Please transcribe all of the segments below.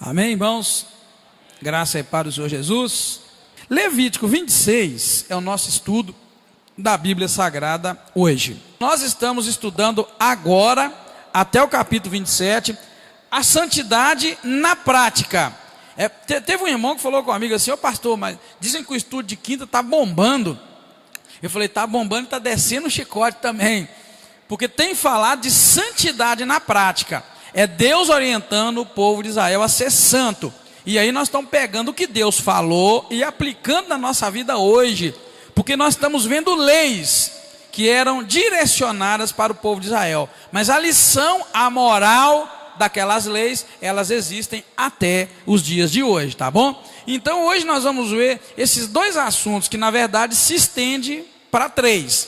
Amém, irmãos? Graça e paz do Senhor Jesus. Levítico 26 é o nosso estudo da Bíblia Sagrada hoje. Nós estamos estudando agora, até o capítulo 27, a santidade na prática. Teve um irmão que falou com um amigo assim: ô pastor, mas dizem que o estudo de quinta está bombando. Eu falei: está bombando e está descendo o chicote também, porque tem falado de santidade na prática. É Deus orientando o povo de Israel a ser santo. E aí nós estamos pegando o que Deus falou e aplicando na nossa vida hoje, porque nós estamos vendo leis que eram direcionadas para o povo de Israel, mas a lição, a moral daquelas leis, elas existem até os dias de hoje, tá bom? Então hoje nós vamos ver esses dois assuntos que na verdade se estende para três: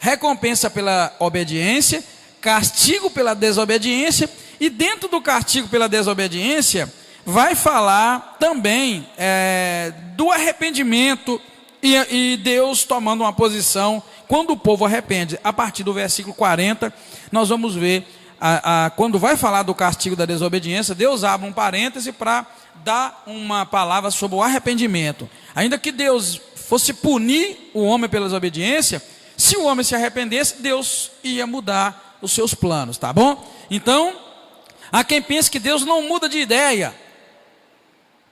recompensa pela obediência, castigo pela desobediência. E dentro do castigo pela desobediência vai falar também do arrependimento e Deus tomando uma posição quando o povo arrepende. A partir do versículo 40 nós vamos ver quando vai falar do castigo da desobediência, Deus abre um parêntese para dar uma palavra sobre o arrependimento. Ainda que Deus fosse punir o homem pela desobediência, se o homem se arrependesse, Deus ia mudar os seus planos, tá bom? Então, há quem pense que Deus não muda de ideia,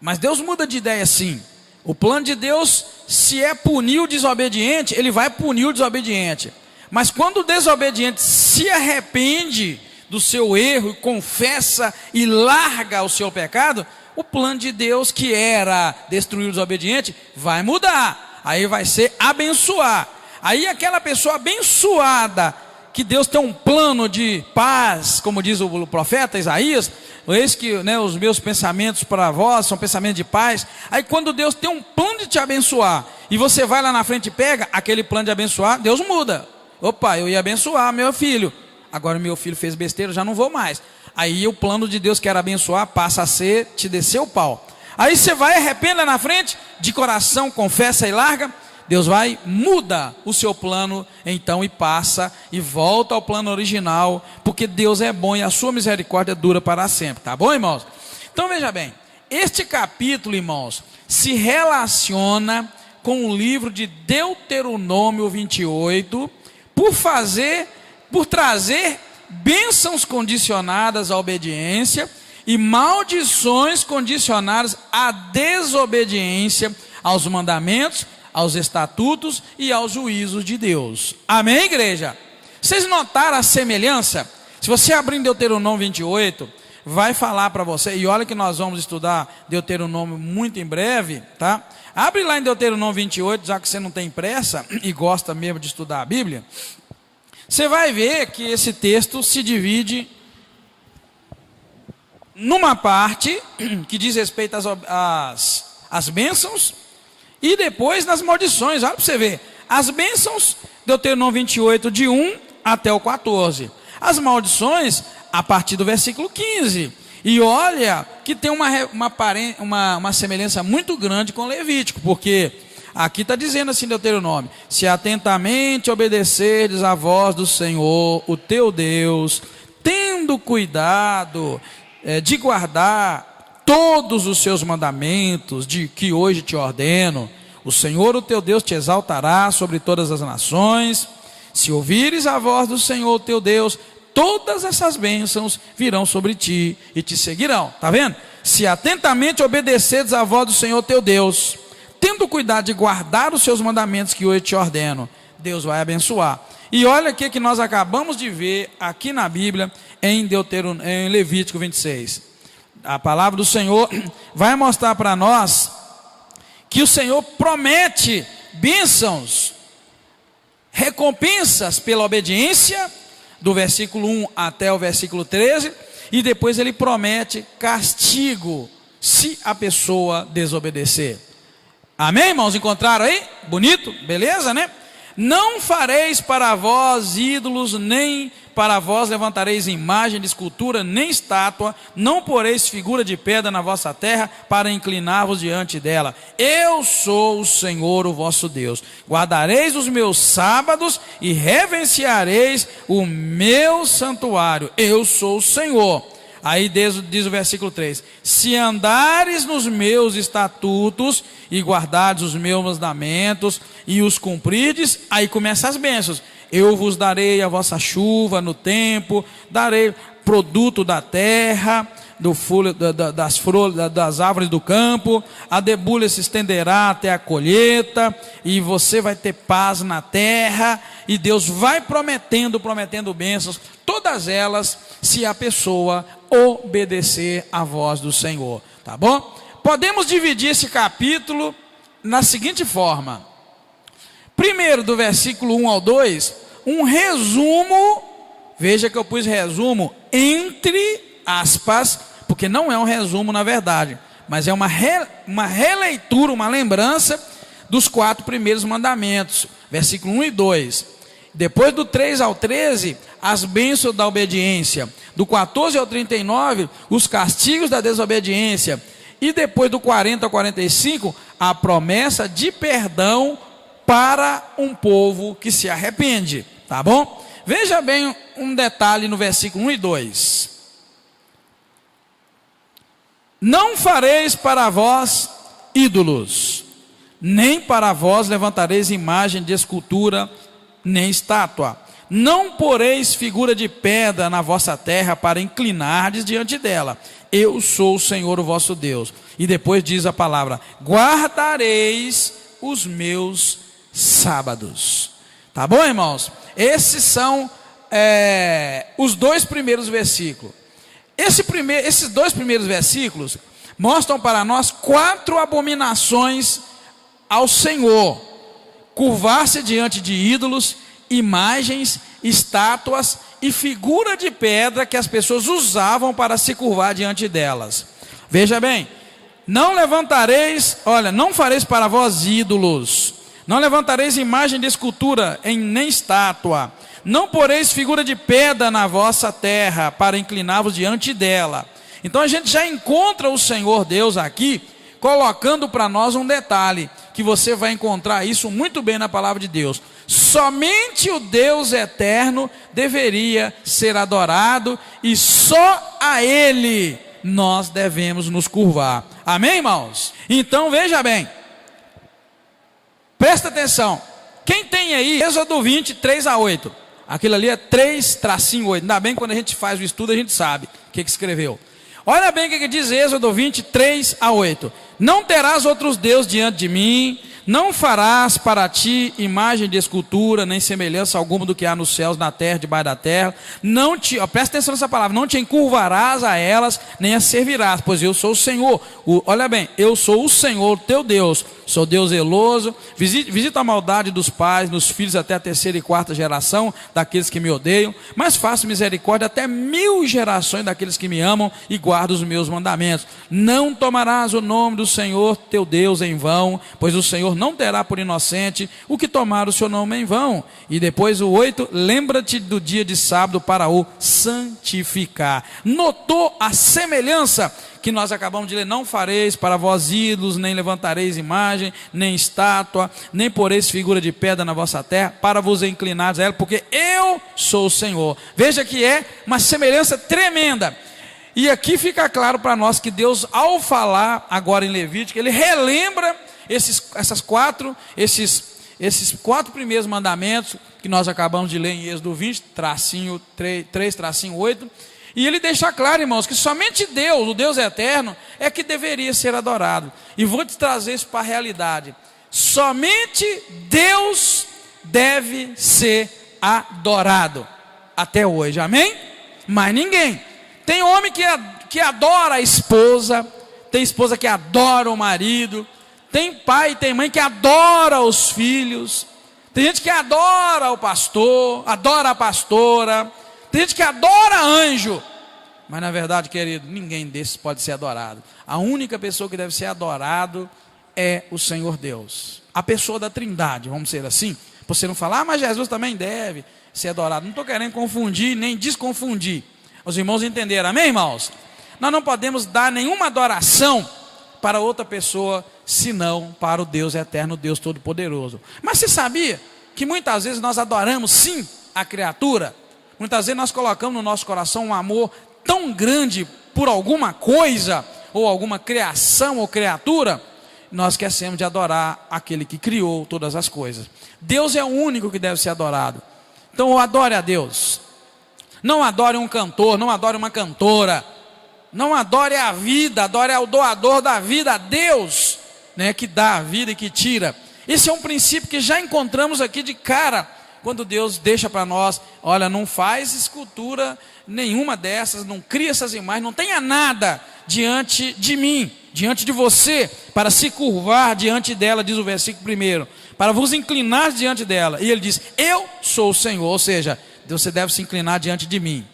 mas Deus muda de ideia sim. O plano de Deus, se é punir o desobediente, Ele vai punir o desobediente. Mas quando o desobediente se arrepende do seu erro, e confessa e larga o seu pecado, o plano de Deus, que era destruir o desobediente, vai mudar. Aí vai ser abençoar. Aí aquela pessoa abençoada, que Deus tem um plano de paz, como diz o profeta Isaías: eis que os meus pensamentos para vós são pensamentos de paz. Aí quando Deus tem um plano de te abençoar, e você vai lá na frente e pega aquele plano de abençoar, Deus muda. Opa, eu ia abençoar meu filho, agora meu filho fez besteira, eu já não vou mais. Aí o plano de Deus que era abençoar passa a ser te descer o pau. Aí você vai, arrepende lá na frente, de coração, confessa e larga. Deus vai, muda o seu plano então e passa e volta ao plano original, porque Deus é bom e a sua misericórdia dura para sempre, tá bom, irmãos? Então veja bem, este capítulo, irmãos, se relaciona com o livro de Deuteronômio 28, por trazer bênçãos condicionadas à obediência e maldições condicionadas à desobediência aos mandamentos, aos estatutos e aos juízos de Deus. Amém, igreja? Vocês notaram a semelhança? Se você abrir em Deuteronômio 28, vai falar para você, e olha que nós vamos estudar Deuteronômio muito em breve, tá? Abre lá em Deuteronômio 28, já que você não tem pressa e gosta mesmo de estudar a Bíblia. Você vai ver que esse texto se divide numa parte que diz respeito às bênçãos, e depois nas maldições. Olha para você ver, as bênçãos, Deuteronômio 28, de 1 até o 14. As maldições, a partir do versículo 15. E olha que tem uma semelhança muito grande com Levítico, porque aqui está dizendo assim Deuteronômio: se atentamente obedecerdes à voz do Senhor, o teu Deus, tendo cuidado de guardar todos os seus mandamentos, de que hoje te ordeno, o Senhor, o teu Deus, te exaltará sobre todas as nações. Se ouvires a voz do Senhor, o teu Deus, todas essas bênçãos virão sobre ti e te seguirão. Está vendo? Se atentamente obedeceres à voz do Senhor, teu Deus, tendo cuidado de guardar os seus mandamentos que hoje te ordeno, Deus vai abençoar. E olha o que nós acabamos de ver aqui na Bíblia, em Levítico 26. A palavra do Senhor vai mostrar para nós que o Senhor promete bênçãos, recompensas pela obediência, do versículo 1 até o versículo 13, e depois ele promete castigo se a pessoa desobedecer. Amém, irmãos? Encontraram aí? Bonito? Beleza, né? Não fareis para vós ídolos, nem para vós levantareis imagem de escultura, nem estátua, não poreis figura de pedra na vossa terra, para inclinar-vos diante dela. Eu sou o Senhor, o vosso Deus. Guardareis os meus sábados e reverenciareis o meu santuário. Eu sou o Senhor. Aí diz o versículo 3: se andares nos meus estatutos e guardares os meus mandamentos e os cumprides, aí começam as bênçãos. Eu vos darei a vossa chuva no tempo, darei produto da terra, do folho, das árvores do campo, a debulha se estenderá até a colheita, e você vai ter paz na terra, e Deus vai prometendo bênçãos, todas elas, se a pessoa obedecer à voz do Senhor, tá bom? Podemos dividir esse capítulo na seguinte forma: primeiro, do versículo 1 ao 2, um resumo, veja que eu pus resumo entre aspas, porque não é um resumo na verdade, mas é uma releitura, uma lembrança dos 4 primeiros mandamentos, versículo 1 e 2. Depois do 3 ao 13, as bênçãos da obediência. Do 14 ao 39, os castigos da desobediência. E depois do 40 ao 45, a promessa de perdão para um povo que se arrepende. Tá bom? Veja bem um detalhe no versículo 1 e 2. Não fareis para vós ídolos, nem para vós levantareis imagem de escultura, nem estátua. Não poreis figura de pedra na vossa terra para inclinardes diante dela. Eu sou o Senhor, o vosso Deus. E depois diz a palavra: guardareis os meus sábados. Tá bom, irmãos? Esses são os 2 primeiros versículos. Esses 2 primeiros versículos mostram para nós 4 abominações ao Senhor: curvar-se diante de ídolos, imagens, estátuas e figura de pedra que as pessoas usavam para se curvar diante delas. Veja bem, não fareis para vós ídolos, não levantareis imagem de escultura nem estátua, não poreis figura de pedra na vossa terra para inclinar-vos diante dela. Então a gente já encontra o Senhor Deus aqui colocando para nós um detalhe, que você vai encontrar isso muito bem na palavra de Deus. Somente o Deus eterno deveria ser adorado, e só a Ele nós devemos nos curvar. Amém, irmãos? Então veja bem, presta atenção. Quem tem aí Êxodo 20, 3 a 8, aquilo ali é 3-8, ainda bem que quando a gente faz o estudo a gente sabe o que escreveu. Olha bem o que diz Êxodo 20, 3 a 8. Não terás outros deuses diante de mim, não farás para ti imagem de escultura, nem semelhança alguma do que há nos céus, na terra, debaixo da terra. Presta atenção nessa palavra: não te encurvarás a elas, nem as servirás, pois eu sou o Senhor. Olha bem, eu sou o Senhor teu Deus, sou Deus zeloso, visita a maldade dos pais nos filhos até a 3ª e 4ª geração daqueles que me odeiam, mas faço misericórdia até 1000 gerações daqueles que me amam e guardam os meus mandamentos. Não tomarás o nome do Senhor teu Deus em vão, pois o Senhor não terá por inocente o que tomar o seu nome em vão. E depois o 8, lembra-te do dia de sábado para o santificar. Notou a semelhança que nós acabamos de ler? Não fareis para vós ídolos, nem levantareis imagem, nem estátua, nem poreis figura de pedra na vossa terra, para vos inclinares a ela, porque eu sou o Senhor. Veja que é uma semelhança tremenda. E aqui fica claro para nós que Deus, ao falar agora em Levítico, Ele relembra esses 4 primeiros mandamentos que nós acabamos de ler em Êxodo 20, 3-8, e Ele deixa claro, irmãos, que somente Deus, o Deus eterno, é que deveria ser adorado. E vou te trazer isso para a realidade: somente Deus deve ser adorado até hoje, amém? Mas ninguém. Tem homem que adora a esposa, tem esposa que adora o marido, tem pai e tem mãe que adora os filhos, tem gente que adora o pastor, adora a pastora, tem gente que adora anjo. Mas na verdade, querido, ninguém desses pode ser adorado. A única pessoa que deve ser adorado é o Senhor Deus, a pessoa da Trindade, vamos dizer assim. Você não falar, mas Jesus também deve ser adorado. Não estou querendo confundir, nem desconfundir. Os irmãos entenderam, amém, irmãos? Nós não podemos dar nenhuma adoração para outra pessoa, senão para o Deus eterno, Deus Todo-Poderoso. Mas você sabia que muitas vezes nós adoramos sim a criatura? Muitas vezes nós colocamos no nosso coração um amor tão grande por alguma coisa, ou alguma criação ou criatura, nós esquecemos de adorar aquele que criou todas as coisas. Deus é o único que deve ser adorado. Então adore a Deus. Não adore um cantor, não adore uma cantora, não adore a vida, adore ao doador da vida, a Deus, né, que dá a vida e que tira. Esse é um princípio que já encontramos aqui de cara, quando Deus deixa para nós: olha, não faz escultura nenhuma dessas, não cria essas imagens, não tenha nada diante de mim, diante de você, para se curvar diante dela, diz o versículo 1, para vos inclinar diante dela. E ele diz: eu sou o Senhor, ou seja, você deve se inclinar diante de mim.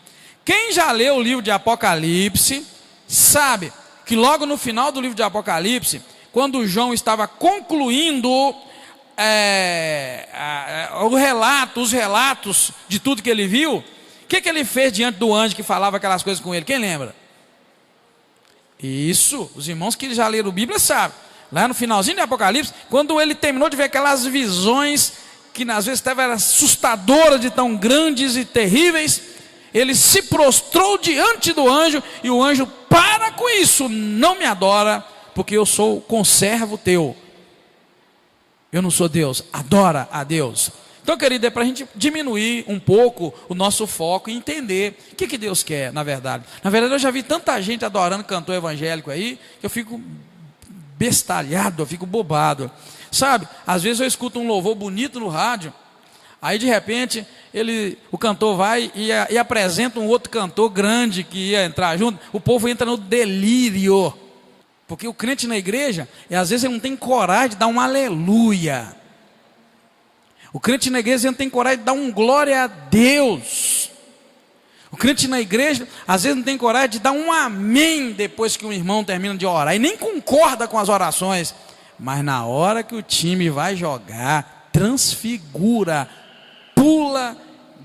Quem já leu o livro de Apocalipse, sabe que logo no final do livro de Apocalipse, quando João estava concluindo os relatos de tudo que ele viu, o que ele fez diante do anjo que falava aquelas coisas com ele? Quem lembra? Isso, os irmãos que já leram a Bíblia sabem. Lá no finalzinho de Apocalipse, quando ele terminou de ver aquelas visões, que às vezes estavam assustadoras, de tão grandes e terríveis, ele se prostrou diante do anjo, e o anjo: para com isso, não me adora, porque eu sou conservo teu. Eu não sou Deus, adora a Deus. Então, querido, é para a gente diminuir um pouco o nosso foco e entender o que Deus quer, na verdade. Na verdade, eu já vi tanta gente adorando cantor evangélico aí, que eu fico bestalhado, eu fico bobado. Sabe, às vezes eu escuto um louvor bonito no rádio, aí de repente o cantor vai e apresenta um outro cantor grande que ia entrar junto, o povo entra no delírio. Porque o crente na igreja, às vezes ele não tem coragem de dar um aleluia. O crente na igreja não tem coragem de dar um glória a Deus. O crente na igreja, às vezes não tem coragem de dar um amém depois que um irmão termina de orar. E nem concorda com as orações. Mas na hora que o time vai jogar, transfigura, pula,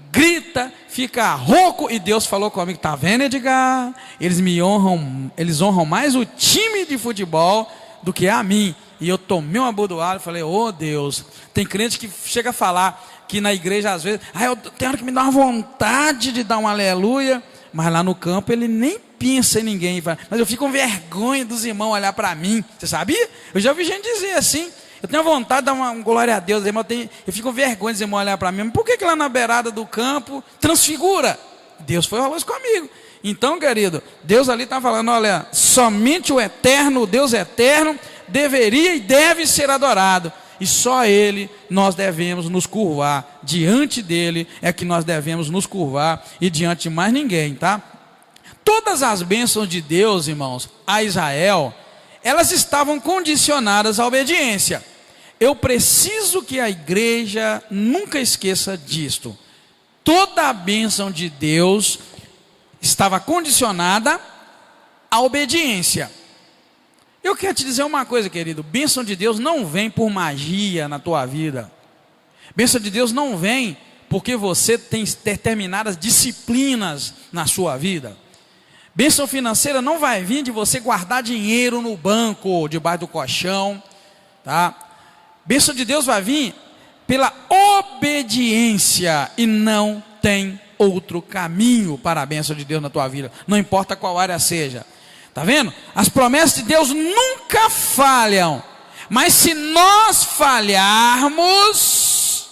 grita, fica rouco. E Deus falou comigo: tá vendo, Edgar? Eles honram mais o time de futebol do que a mim. E eu tomei uma bordoada e falei: oh Deus. Tem crente que chega a falar que na igreja às vezes: eu tenho hora que me dá uma vontade de dar um aleluia, mas lá no campo ele nem pensa em ninguém. Mas eu fico com vergonha dos irmãos olhar para mim. Você sabia? Eu já ouvi gente dizer assim: eu tenho vontade de dar uma glória a Deus, eu fico com vergonha dos irmãos olhar para mim. Mas por que lá na beirada do campo transfigura? Deus foi falando isso comigo. Então, querido, Deus ali está falando: olha, somente o eterno, o Deus eterno, deveria e deve ser adorado. E só Ele nós devemos nos curvar. Diante dEle é que nós devemos nos curvar, e diante de mais ninguém, tá? Todas as bênçãos de Deus, irmãos, a Israel, elas estavam condicionadas à obediência. Eu preciso que a igreja nunca esqueça disto. Toda a bênção de Deus estava condicionada à obediência. Eu quero te dizer uma coisa, querido: bênção de Deus não vem por magia na tua vida. Bênção de Deus não vem porque você tem determinadas disciplinas na sua vida. Bênção financeira não vai vir de você guardar dinheiro no banco, debaixo do colchão, tá? Bênção de Deus vai vir pela obediência, e não tem outro caminho para a bênção de Deus na tua vida, não importa qual área seja. Tá vendo? As promessas de Deus nunca falham. Mas se nós falharmos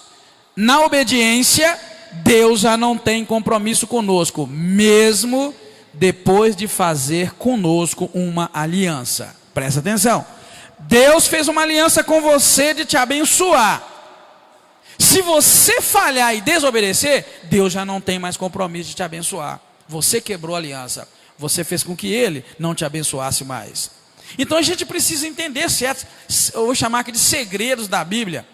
na obediência, Deus já não tem compromisso conosco, mesmo depois de fazer conosco uma aliança. Presta atenção. Deus fez uma aliança com você de te abençoar. Se você falhar e desobedecer, Deus já não tem mais compromisso de te abençoar. Você quebrou a aliança. Você fez com que Ele não te abençoasse mais. Então a gente precisa entender certos, eu vou chamar aqui de segredos da Bíblia.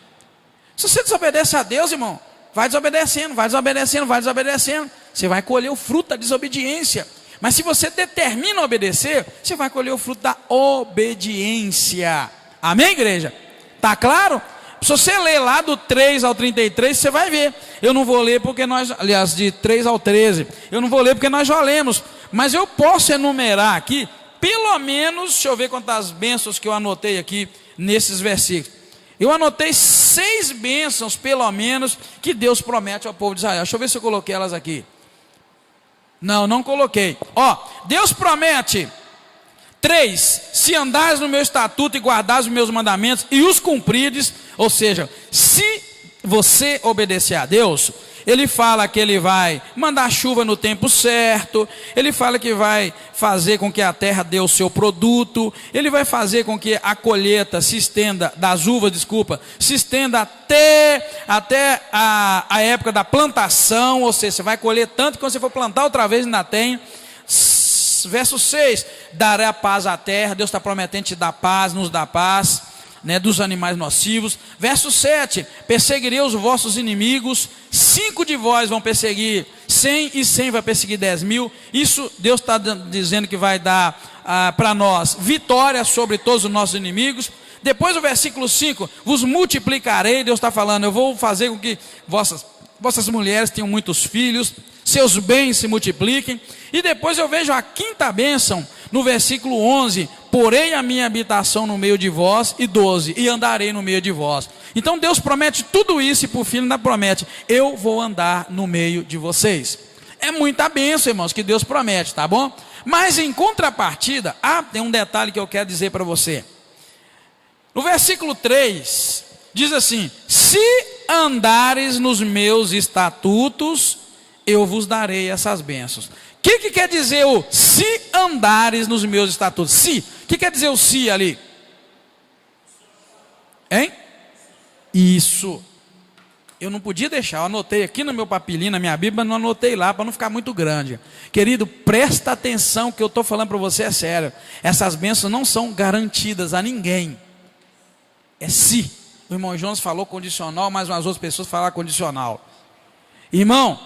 Se você desobedece a Deus, irmão, vai desobedecendo, vai desobedecendo, vai desobedecendo, você vai colher o fruto da desobediência. Mas se você determina obedecer, você vai colher o fruto da obediência. Amém, igreja? Tá claro? Se você ler lá do 3 ao 33, você vai ver. Eu não vou ler porque nós, aliás, de 3 ao 13, eu não vou ler porque nós já lemos. Mas eu posso enumerar aqui, pelo menos, deixa eu ver quantas bênçãos que eu anotei aqui nesses versículos. Eu anotei 6 bênçãos, pelo menos, que Deus promete ao povo de Israel. Deixa eu ver se eu coloquei elas aqui. Não coloquei. Ó, Deus promete. 3, se andares no meu estatuto e guardares os meus mandamentos e os cumprides, ou seja, se você obedecer a Deus, Ele fala que Ele vai mandar chuva no tempo certo, Ele fala que vai fazer com que a terra dê o seu produto, Ele vai fazer com que a colheita se estenda, das uvas, se estenda até a época da plantação, ou seja, você vai colher tanto que quando você for plantar outra vez ainda tem. Verso 6, dará paz à terra. Deus está prometendo te dar paz, nos dá paz, né, dos animais nocivos. Verso 7, perseguirei os vossos inimigos, 5 de vós vão perseguir 100 e 100 vai perseguir 10.000. Isso Deus está dizendo que vai dar para nós vitória sobre todos os nossos inimigos. Depois o versículo 5, vos multiplicarei. Deus está falando, eu vou fazer com que vossas mulheres tenham muitos filhos, seus bens se multipliquem. E depois eu vejo a quinta bênção no versículo 11, porei a minha habitação no meio de vós, e 12, e andarei no meio de vós. Então Deus promete tudo isso e por fim ainda promete, eu vou andar no meio de vocês. É muita bênção, irmãos, que Deus promete, tá bom? Mas em contrapartida, tem um detalhe que eu quero dizer para você. No versículo 3, diz assim, se andares nos meus estatutos, eu vos darei essas bênçãos. O que quer dizer o se andares nos meus estatutos? Se, o que quer dizer o se ali? Hein? Isso. Eu não podia deixar, eu anotei aqui no meu papelinho, na minha Bíblia, mas não anotei lá para não ficar muito grande. Querido, presta atenção, que eu estou falando para você é sério. Essas bênçãos não são garantidas a ninguém. É se. O irmão Jonas falou condicional, mas umas outras pessoas falaram condicional. Irmão,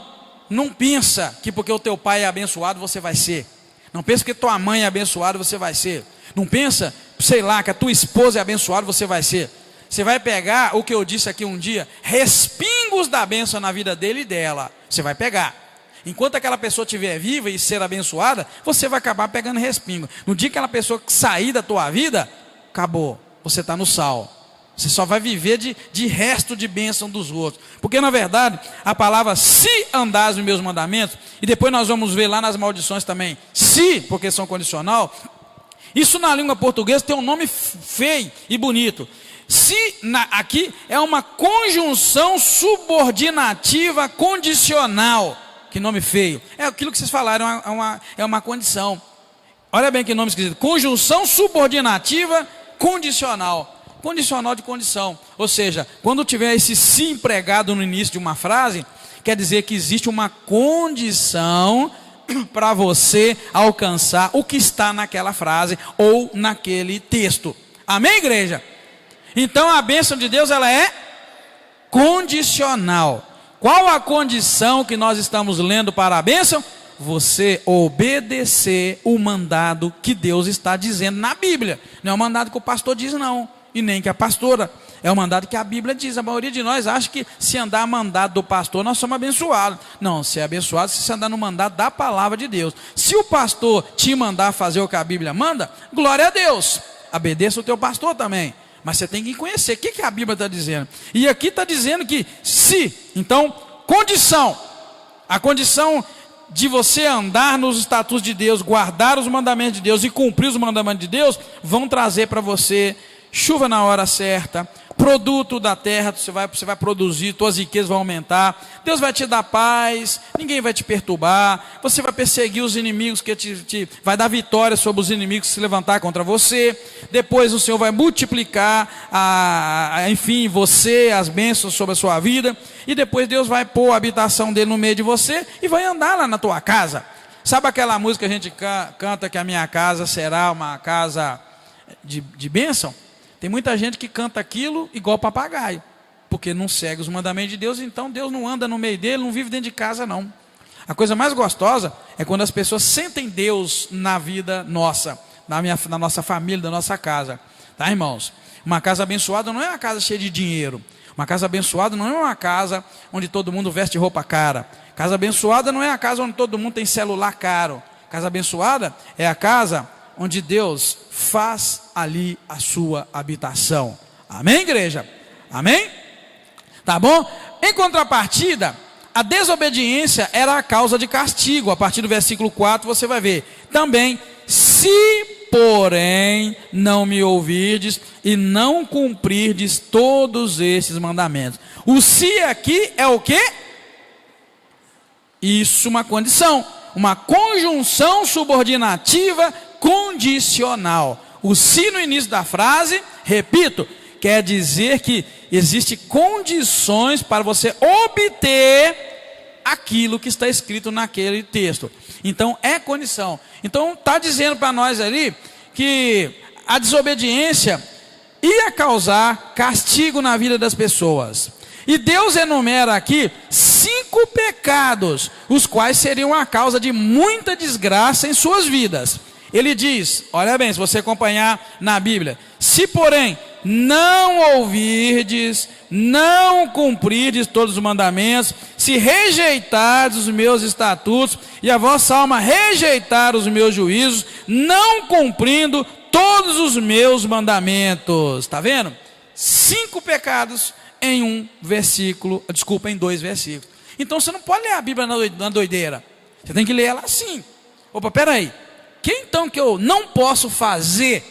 não pensa que porque o teu pai é abençoado você vai ser. Não pensa que tua mãe é abençoada você vai ser. Não pensa, sei lá, que a tua esposa é abençoada você vai ser. Você vai pegar o que eu disse aqui um dia, respingos da bênção na vida dele e dela. Você vai pegar. Enquanto aquela pessoa estiver viva e ser abençoada, você vai acabar pegando respingo. No dia que aquela pessoa sair da tua vida, acabou. Você está no sal. Você só vai viver de resto de bênção dos outros. Porque na verdade, a palavra se andares nos meus mandamentos, e depois nós vamos ver lá nas maldições também, se, porque são condicional, isso na língua portuguesa tem um nome feio e bonito. Se, aqui é uma conjunção subordinativa condicional. Que nome feio. É aquilo que vocês falaram, é uma condição. Olha bem que nome esquisito. Conjunção subordinativa condicional. Condicional de condição, ou seja, quando tiver esse se empregado no início de uma frase, quer dizer que existe uma condição para você alcançar o que está naquela frase ou naquele texto. Amém, igreja? Então a bênção de Deus, ela é condicional. Qual a condição que nós estamos lendo para a bênção? Você obedecer o mandado que Deus está dizendo na Bíblia. Não é o mandado que o pastor diz, não. E nem que a pastora, é o mandado que a Bíblia diz. A maioria de nós acha que se andar mandado do pastor, nós somos abençoados. Não, se é abençoado se andar no mandado da palavra de Deus. Se o pastor te mandar fazer o que a Bíblia manda, glória a Deus, obedeça o teu pastor também. Mas você tem que conhecer o que a Bíblia está dizendo. E aqui está dizendo que se, então, condição, a condição de você andar nos estatutos de Deus, guardar os mandamentos de Deus e cumprir os mandamentos de Deus, vão trazer para você chuva na hora certa, produto da terra, você vai produzir, tuas riquezas vão aumentar, Deus vai te dar paz, ninguém vai te perturbar, você vai perseguir os inimigos, vai dar vitória sobre os inimigos que se levantar contra você, depois o Senhor vai multiplicar, enfim, você, as bênçãos sobre a sua vida, e depois Deus vai pôr a habitação dele no meio de você, e vai andar lá na tua casa. Sabe aquela música que a gente canta, que a minha casa será uma casa de bênção? Tem muita gente que canta aquilo igual papagaio, porque não segue os mandamentos de Deus, então Deus não anda no meio dele, não vive dentro de casa não. A coisa mais gostosa é quando as pessoas sentem Deus na vida nossa, na nossa família, da nossa casa. Tá, irmãos? Uma casa abençoada não é uma casa cheia de dinheiro. Uma casa abençoada não é uma casa onde todo mundo veste roupa cara. Casa abençoada não é a casa onde todo mundo tem celular caro. Casa abençoada é a casa onde Deus faz ali a sua habitação. Amém, igreja? Amém? Tá bom? Em contrapartida, A desobediência era a causa de castigo. A partir do versículo 4 você vai ver. Também, se porém não me ouvirdes e não cumprirdes todos esses mandamentos. O se aqui é o quê? Isso, uma condição. Uma conjunção subordinativa condicional. O se no início da frase, repito, quer dizer que existem condições para você obter aquilo que está escrito naquele texto. Então, é condição. Então, está dizendo para nós ali que a desobediência ia causar castigo na vida das pessoas. E Deus enumera aqui 5 pecados, os quais seriam a causa de muita desgraça em suas vidas. Ele diz, olha bem, se você acompanhar na Bíblia: se porém não ouvirdes, não cumprirdes todos os mandamentos, se rejeitardes os meus estatutos, e a vossa alma rejeitar os meus juízos, não cumprindo todos os meus mandamentos. Está vendo? 5 pecados em um versículo, desculpa, em 2 versículos. Então você não pode ler a Bíblia na doideira. Você tem que ler ela assim. Opa, peraí. O que então que eu não posso fazer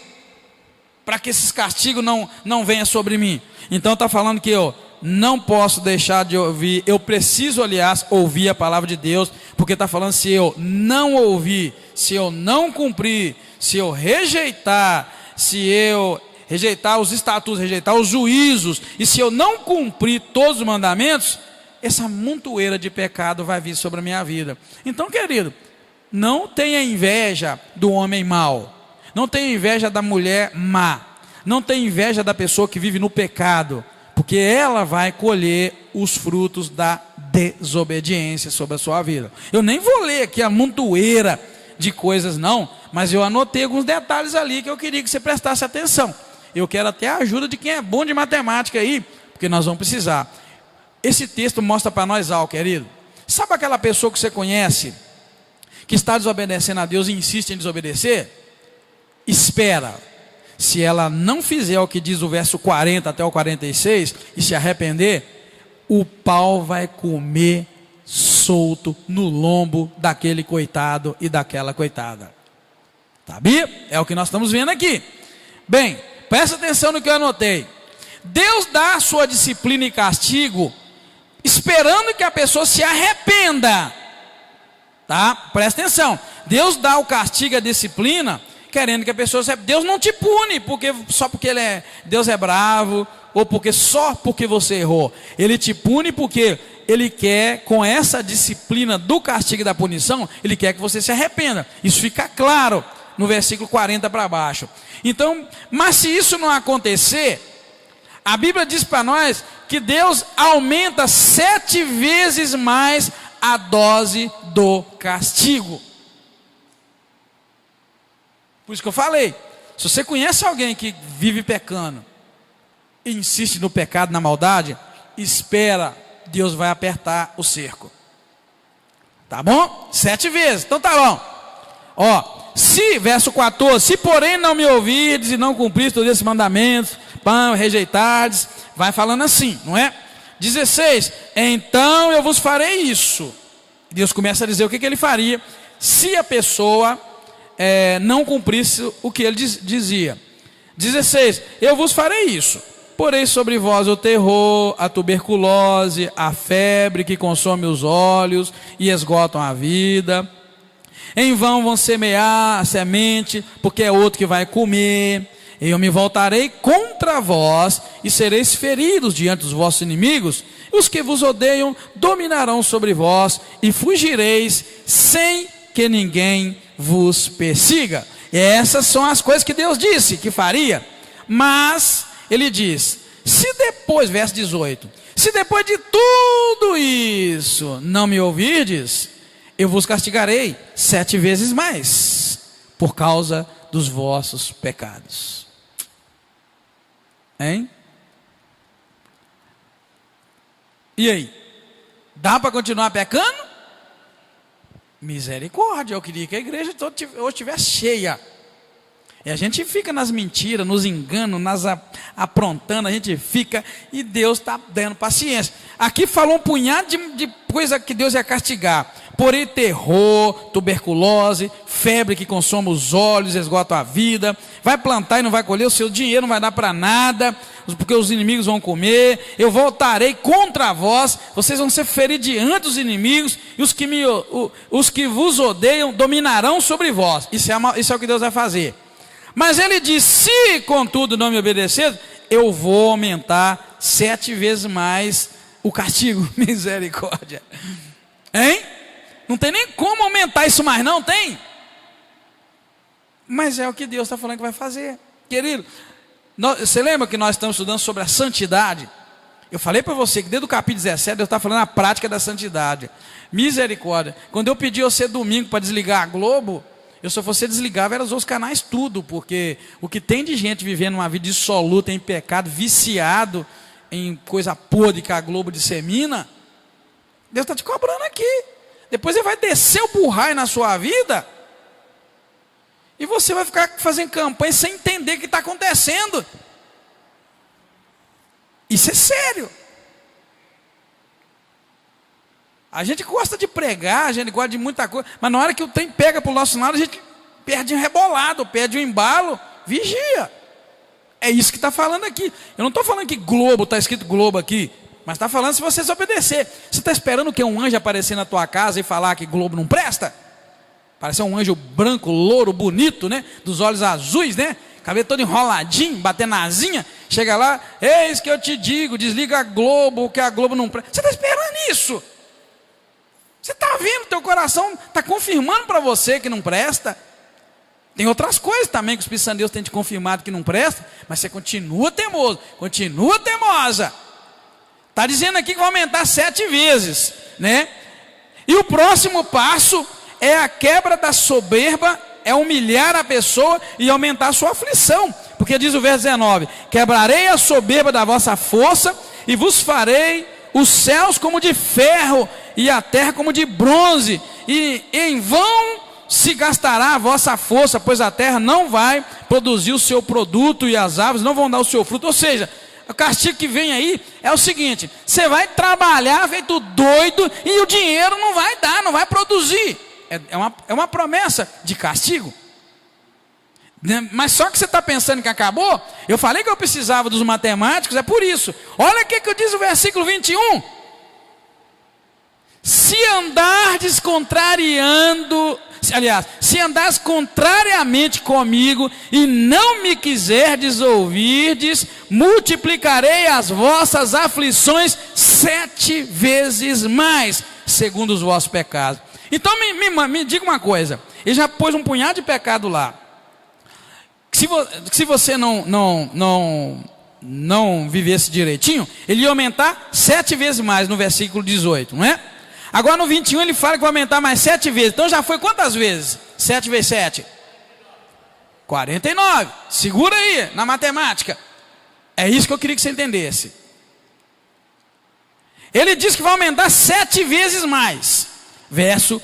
para que esses castigos não venham sobre mim? Então está falando que eu não posso deixar de ouvir. Eu preciso, aliás, ouvir a palavra de Deus. Porque está falando, se eu não ouvir, se eu não cumprir, se eu rejeitar, os estatutos, rejeitar os juízos, e se eu não cumprir todos os mandamentos, essa montoeira de pecado vai vir sobre a minha vida. Então, querido, não tenha inveja do homem mau, não tenha inveja da mulher má, não tenha inveja da pessoa que vive no pecado, porque ela vai colher os frutos da desobediência sobre a sua vida. Eu nem vou ler aqui a montoeira de coisas não, mas eu anotei alguns detalhes ali que eu queria que você prestasse atenção. Eu quero até a ajuda de quem é bom de matemática aí, porque nós vamos precisar. Esse texto mostra para nós algo, querido. Sabe aquela pessoa que você conhece, que está desobedecendo a Deus e insiste em desobedecer? Espera. Se ela não fizer o que diz o verso 40 até o 46 e se arrepender, o pau vai comer solto no lombo daquele coitado e daquela coitada. Sabia? É o que nós estamos vendo aqui. Bem, presta atenção no que eu anotei. Deus dá a sua disciplina e castigo esperando que a pessoa se arrependa. Tá? Presta atenção. Deus dá o castigo e a disciplina querendo que a pessoa se... Deus não te pune só porque Deus é bravo, ou só porque você errou. Ele te pune porque Ele quer, com essa disciplina do castigo e da punição, Ele quer que você se arrependa. Isso fica claro no versículo 40 para baixo. Então, mas se isso não acontecer, a Bíblia diz para nós que Deus aumenta 7 vezes mais a dose do castigo. Por isso que eu falei, se você conhece alguém que vive pecando, e insiste no pecado, na maldade, espera, Deus vai apertar o cerco. Tá bom? 7 vezes, então tá bom. Ó, verso 14, se porém não me ouvirdes e não cumprirdes todos esses mandamentos, rejeitardes, vai falando assim, não é? 16, então eu vos farei isso. Deus começa a dizer o que ele faria se a pessoa não cumprisse o que ele dizia. 16, eu vos farei isso. Porém sobre vós o terror, a tuberculose, a febre que consome os olhos e esgotam a vida. Em vão vão semear a semente, porque é outro que vai comer. Eu me voltarei contra vós e sereis feridos diante dos vossos inimigos. Os que vos odeiam dominarão sobre vós e fugireis sem que ninguém vos persiga. E essas são as coisas que Deus disse que faria. Mas Ele diz, se depois, verso 18, se depois de tudo isso não me ouvirdes, eu vos castigarei 7 vezes mais, por causa dos vossos pecados. Hein? E aí? Dá para continuar pecando? Misericórdia, eu queria que a igreja toda hoje estivesse cheia. E a gente fica nas mentiras, nos enganos, aprontando, a gente fica, e Deus está dando paciência. Aqui falou um punhado de coisa que Deus ia castigar. Porém, terror, tuberculose, febre que consome os olhos, esgota a vida, vai plantar e não vai colher, o seu dinheiro não vai dar para nada, porque os inimigos vão comer, eu voltarei contra vós, vocês vão ser feridos diante dos inimigos, e os que vos odeiam dominarão sobre vós. Isso é o que Deus vai fazer. Mas ele diz, se contudo não me obedecer, eu vou aumentar 7 vezes mais o castigo. Misericórdia. Hein? Não tem nem como aumentar isso mais, não tem? Mas é o que Deus está falando que vai fazer. Querido, você lembra que nós estamos estudando sobre a santidade? Eu falei para você que desde o capítulo 17, Deus está falando a prática da santidade. Misericórdia. Quando eu pedi você domingo para desligar a Globo, se eu fosse desligar, era os outros canais tudo, porque o que tem de gente vivendo uma vida dissoluta em pecado, viciado em coisa podre que a Globo dissemina, Deus está te cobrando aqui. Depois ele vai descer o burrai na sua vida, e você vai ficar fazendo campanha sem entender o que está acontecendo. Isso é sério. A gente gosta de pregar, a gente gosta de muita coisa, mas na hora que o trem pega para o nosso lado, a gente perde um rebolado, perde um embalo. Vigia. É isso que está falando aqui. Eu não estou falando que Globo, está escrito Globo aqui, mas está falando se você obedecer. Você está esperando que um anjo aparecer na tua casa e falar que Globo não presta? Parece um anjo branco, louro, bonito, né? Dos olhos azuis, né? Cabelo todo enroladinho, batendo asinha. Chega lá, eis que eu te digo, desliga a Globo, que a Globo não presta. Você está esperando isso? Você está vendo, teu coração está confirmando para você que não presta. Tem outras coisas também que o Espírito Santo de Deus tem te confirmado que não presta, mas você continua teimoso, continua teimosa. Está dizendo aqui que vai aumentar 7 vezes, né? E o próximo passo é a quebra da soberba, é humilhar a pessoa e aumentar a sua aflição. Porque diz o verso 19, quebrarei a soberba da vossa força e vos farei os céus como de ferro e a terra como de bronze, e em vão se gastará a vossa força, pois a terra não vai produzir o seu produto e as árvores não vão dar o seu fruto. Ou seja, o castigo que vem aí é o seguinte: você vai trabalhar feito doido e o dinheiro não vai dar, não vai produzir. É uma promessa de castigo. Mas só que você está pensando que acabou. Eu falei que eu precisava dos matemáticos, é por isso. Olha o que diz o versículo 21. Se andares contrariamente comigo e não me quiserdes ouvirdes, multiplicarei as vossas aflições 7 vezes mais, segundo os vossos pecados. Então me diga uma coisa, ele já pôs um punhado de pecado lá. Se você não vivesse direitinho, ele ia aumentar 7 vezes mais no versículo 18, não é? Agora no 21 ele fala que vai aumentar mais 7 vezes. Então já foi quantas vezes? 7 vezes 7? 49. Segura aí na matemática. É isso que eu queria que você entendesse. Ele diz que vai aumentar 7 vezes mais. Verso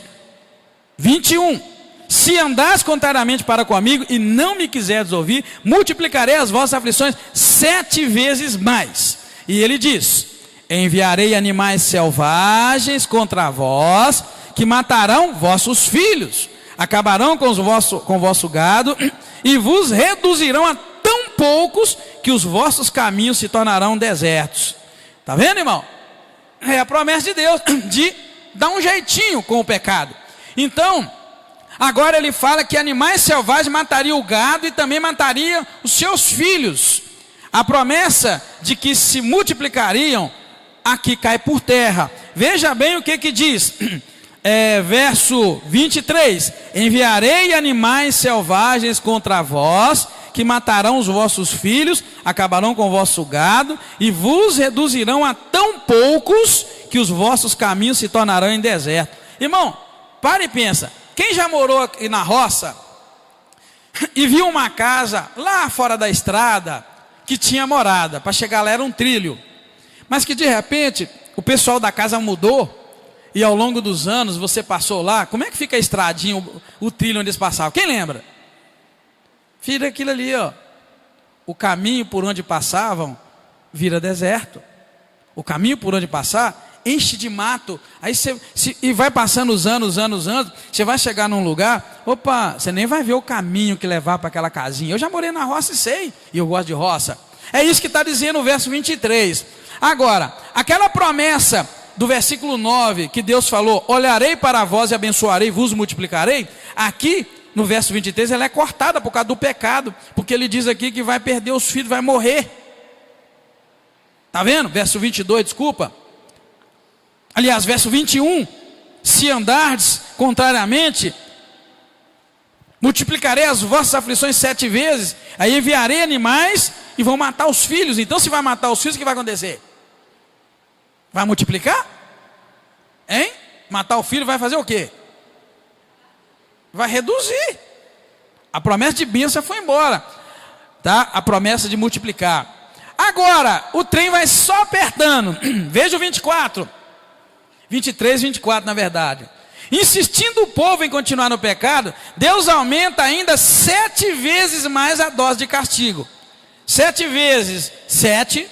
21. Se andares contrariamente para comigo e não me quiseres ouvir, multiplicarei as vossas aflições 7 vezes mais. E ele diz: enviarei animais selvagens contra vós, que matarão vossos filhos, acabarão com o vosso gado, e vos reduzirão a tão poucos, que os vossos caminhos se tornarão desertos. Está vendo, irmão? É a promessa de Deus, de dar um jeitinho com o pecado. Então, agora ele fala que animais selvagens matariam o gado, e também matariam os seus filhos. A promessa de que se multiplicariam, aqui cai por terra. Veja bem o que diz, verso 23, enviarei animais selvagens contra vós, que matarão os vossos filhos, acabarão com o vosso gado, e vos reduzirão a tão poucos, que os vossos caminhos se tornarão em deserto. Irmão, para e pensa, quem já morou aqui na roça, e viu uma casa lá fora da estrada, que tinha morada, para chegar lá era um trilho, mas que de repente o pessoal da casa mudou, e ao longo dos anos você passou lá, como é que fica a estradinha, o trilho onde eles passavam? Quem lembra? Vira aquilo ali, ó. O caminho por onde passavam vira deserto. O caminho por onde passar enche de mato. Aí e vai passando os anos, você vai chegar num lugar, opa, você nem vai ver o caminho que levar para aquela casinha. Eu já morei na roça e sei, e eu gosto de roça. É isso que está dizendo o verso 23. Agora, aquela promessa do versículo 9, que Deus falou, olharei para vós e abençoarei, vos multiplicarei, aqui no verso 23, ela é cortada por causa do pecado, porque ele diz aqui que vai perder os filhos, vai morrer. Está vendo? Verso 22, desculpa. Aliás, verso 21, se andardes contrariamente, multiplicarei as vossas aflições 7 vezes, aí enviarei animais e vão matar os filhos. Então se vai matar os filhos, o que vai acontecer? Vai multiplicar? Hein? Matar o filho vai fazer o quê? Vai reduzir. A promessa de bênção foi embora, tá? A promessa de multiplicar. Agora, o trem vai só apertando. Veja o 24. 23, 24 na verdade. Insistindo o povo em continuar no pecado, Deus aumenta ainda 7 vezes mais a dose de castigo. 7 vezes 7,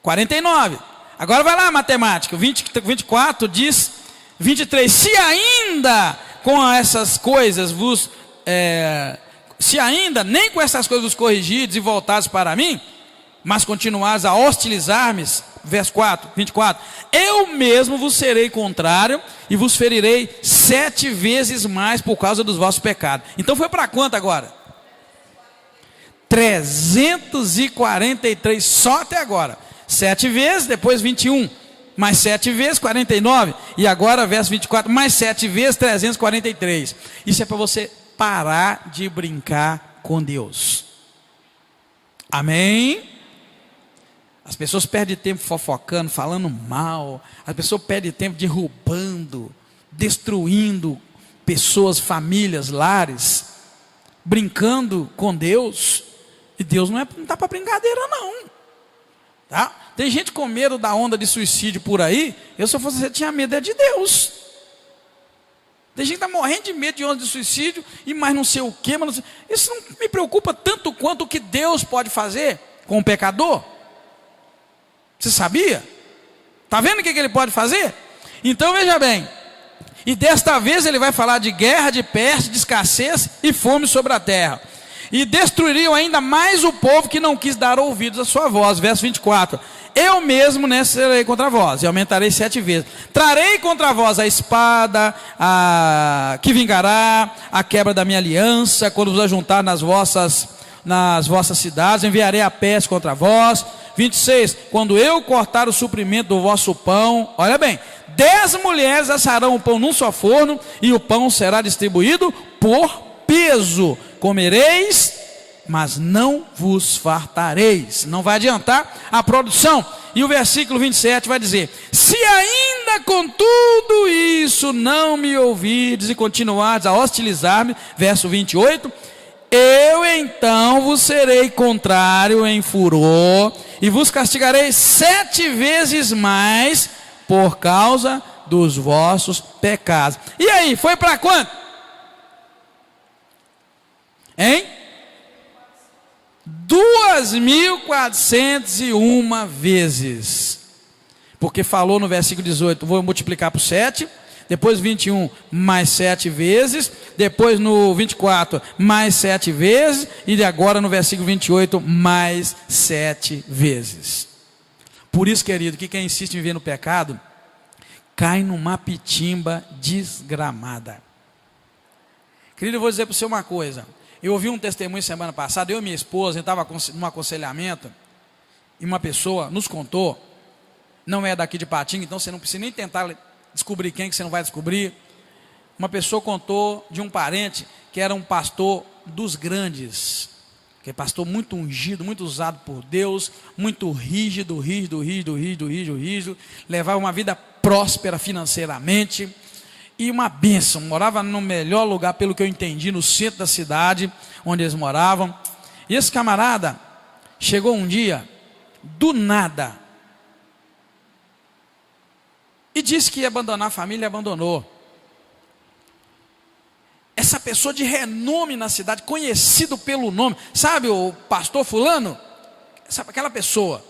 49. Agora vai lá, matemática. 24 diz, 23. Se ainda com essas coisas se ainda nem com essas coisas vos corrigidos e voltados para mim, mas continuares a hostilizar-me, verso 24, eu mesmo vos serei contrário e vos ferirei 7 vezes mais por causa dos vossos pecados. Então foi para quanto agora? 343 só até agora. 7 vezes, depois 21, mais 7 vezes 49, e agora verso 24, mais 7 vezes 343. Isso é para você parar de brincar com Deus. Amém? As pessoas perdem tempo fofocando, falando mal. As pessoas perdem tempo derrubando, destruindo pessoas, famílias, lares, brincando com Deus. E Deus não está para brincadeira não, tá? Tem gente com medo da onda de suicídio por aí. Eu, se eu fosse você, tinha medo de Deus. Tem gente que está morrendo de medo de onda de suicídio e mais não sei o que, mas não sei. Isso não me preocupa tanto quanto o que Deus pode fazer com o pecador. Você sabia? Está vendo o que ele pode fazer? Então veja bem, e desta vez ele vai falar de guerra, de peste, de escassez e fome sobre a terra. E destruiriam ainda mais o povo que não quis dar ouvidos à sua voz. Verso 24. Eu mesmo serei contra vós, e aumentarei 7 vezes. Trarei contra vós a espada, que vingará, a quebra da minha aliança, quando vos ajuntar nas vossas cidades, enviarei a peste contra vós. 26, quando eu cortar o suprimento do vosso pão, olha bem, 10 mulheres assarão o pão num só forno, e o pão será distribuído por peso. Comereis, mas não vos fartareis. Não vai adiantar a produção. E o versículo 27 vai dizer: se ainda com tudo isso não me ouvides e continuardes a hostilizar-me, verso 28, eu então vos serei contrário em furor e vos castigarei 7 vezes mais por causa dos vossos pecados. E aí, foi para quanto? Hein? 2.401 vezes. Porque falou no versículo 18, vou multiplicar por 7. Depois 21, mais 7 vezes. Depois no 24, mais 7 vezes. E agora no versículo 28, mais 7 vezes. Por isso, querido, que quem insiste em viver no pecado, cai numa pitimba desgramada. Querido, eu vou dizer para você uma coisa. Eu ouvi um testemunho semana passada, eu e minha esposa, estava num aconselhamento, e uma pessoa nos contou, não é daqui de Patinga, então você não precisa nem tentar descobrir quem que você não vai descobrir. Uma pessoa contou de um parente que era um pastor dos grandes, que é pastor muito ungido, muito usado por Deus, muito rígido, levava uma vida próspera financeiramente, e uma bênção, morava no melhor lugar, pelo que eu entendi, no centro da cidade, onde eles moravam. E esse camarada, chegou um dia, do nada, e disse que ia abandonar a família, e abandonou. Essa pessoa de renome na cidade, conhecido pelo nome, sabe o pastor fulano? Sabe aquela pessoa,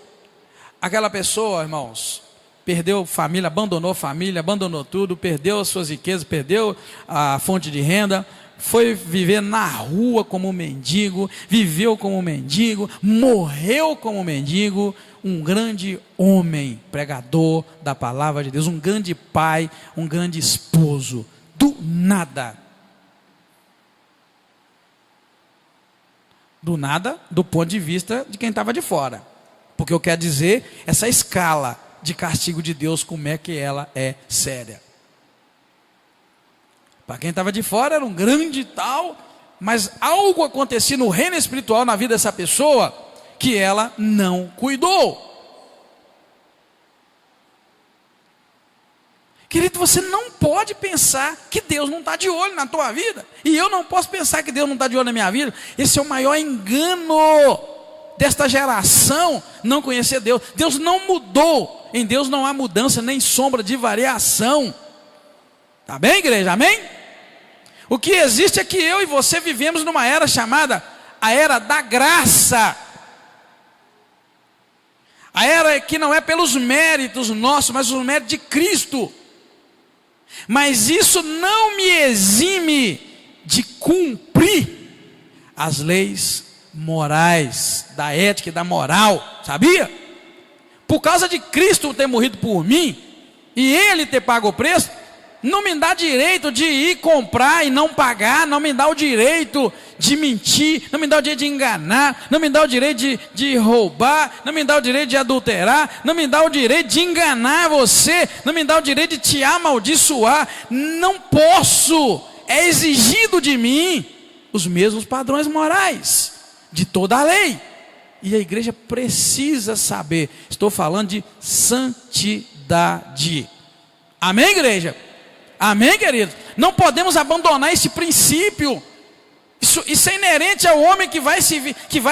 irmãos, perdeu família, abandonou tudo, perdeu as suas riquezas, perdeu a fonte de renda, foi viver na rua como mendigo, viveu como mendigo, morreu como mendigo, um grande homem, pregador da palavra de Deus, um grande pai, um grande esposo, do nada, do ponto de vista de quem estava de fora, porque eu quero dizer, essa escala de castigo de Deus, como é que ela é séria. Para quem estava de fora era um grande tal, mas algo acontecia no reino espiritual na vida dessa pessoa, que ela não cuidou. Querido, você não pode pensar que Deus não está de olho na tua vida, e eu não posso pensar que Deus não está de olho na minha vida. Esse é o maior engano desta geração, não conhecer Deus. Deus não mudou, em Deus não há mudança, nem sombra de variação. Está bem, igreja? Amém? O que existe é que eu e você vivemos numa era chamada a era da graça. A era que não é pelos méritos nossos, mas os méritos de Cristo. Mas isso não me exime de cumprir as leis morais, da ética e da moral, sabia? Por causa de Cristo ter morrido por mim, e Ele ter pago o preço, não me dá direito de ir comprar e não pagar, não me dá o direito de mentir, não me dá o direito de enganar, não me dá o direito de roubar, não me dá o direito de adulterar, não me dá o direito de enganar você, não me dá o direito de te amaldiçoar. Não posso, é exigido de mim os mesmos padrões morais de toda a lei, e a igreja precisa saber. Estou falando de santidade. Amém, igreja? Amém, querido? Não podemos abandonar esse princípio. Isso é inerente ao homem que vai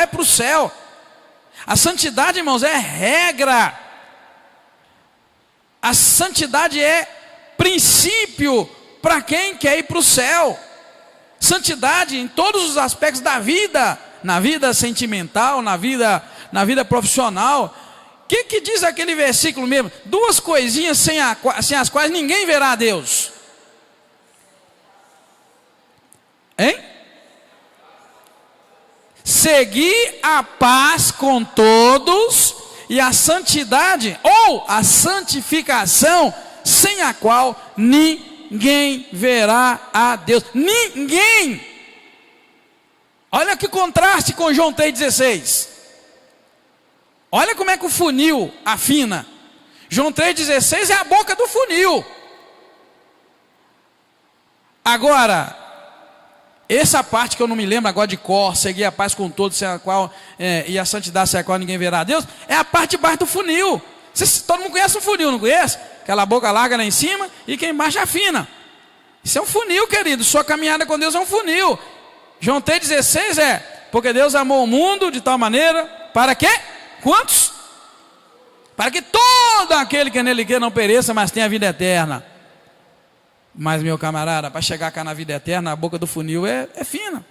para o céu. A santidade, irmãos, é regra. A santidade é princípio para quem quer ir para o céu. Santidade em todos os aspectos da vida, na vida sentimental, na vida profissional. O que diz aquele versículo mesmo? Duas coisinhas sem as quais ninguém verá a Deus. Hein? Seguir a paz com todos e a santidade ou a santificação, sem a qual ninguém verá a Deus. Ninguém. Olha que contraste com João 3,16. Olha como é que o funil afina. João 3,16 é a boca do funil. Agora, essa parte que eu não me lembro agora de cor, seguir a paz com todos, sem a qual, e a santidade sem a qual ninguém verá a Deus, é a parte de baixo do funil. Todo mundo conhece o funil, não conhece? Aquela boca larga lá em cima e quem embaixo afina. Isso é um funil, querido. Sua caminhada com Deus é um funil. João 3,16 é: porque Deus amou o mundo de tal maneira, para quê? Quantos? Para que todo aquele que nele quer não pereça, mas tenha a vida eterna. Mas, meu camarada, para chegar cá na vida eterna, a boca do funil é fina.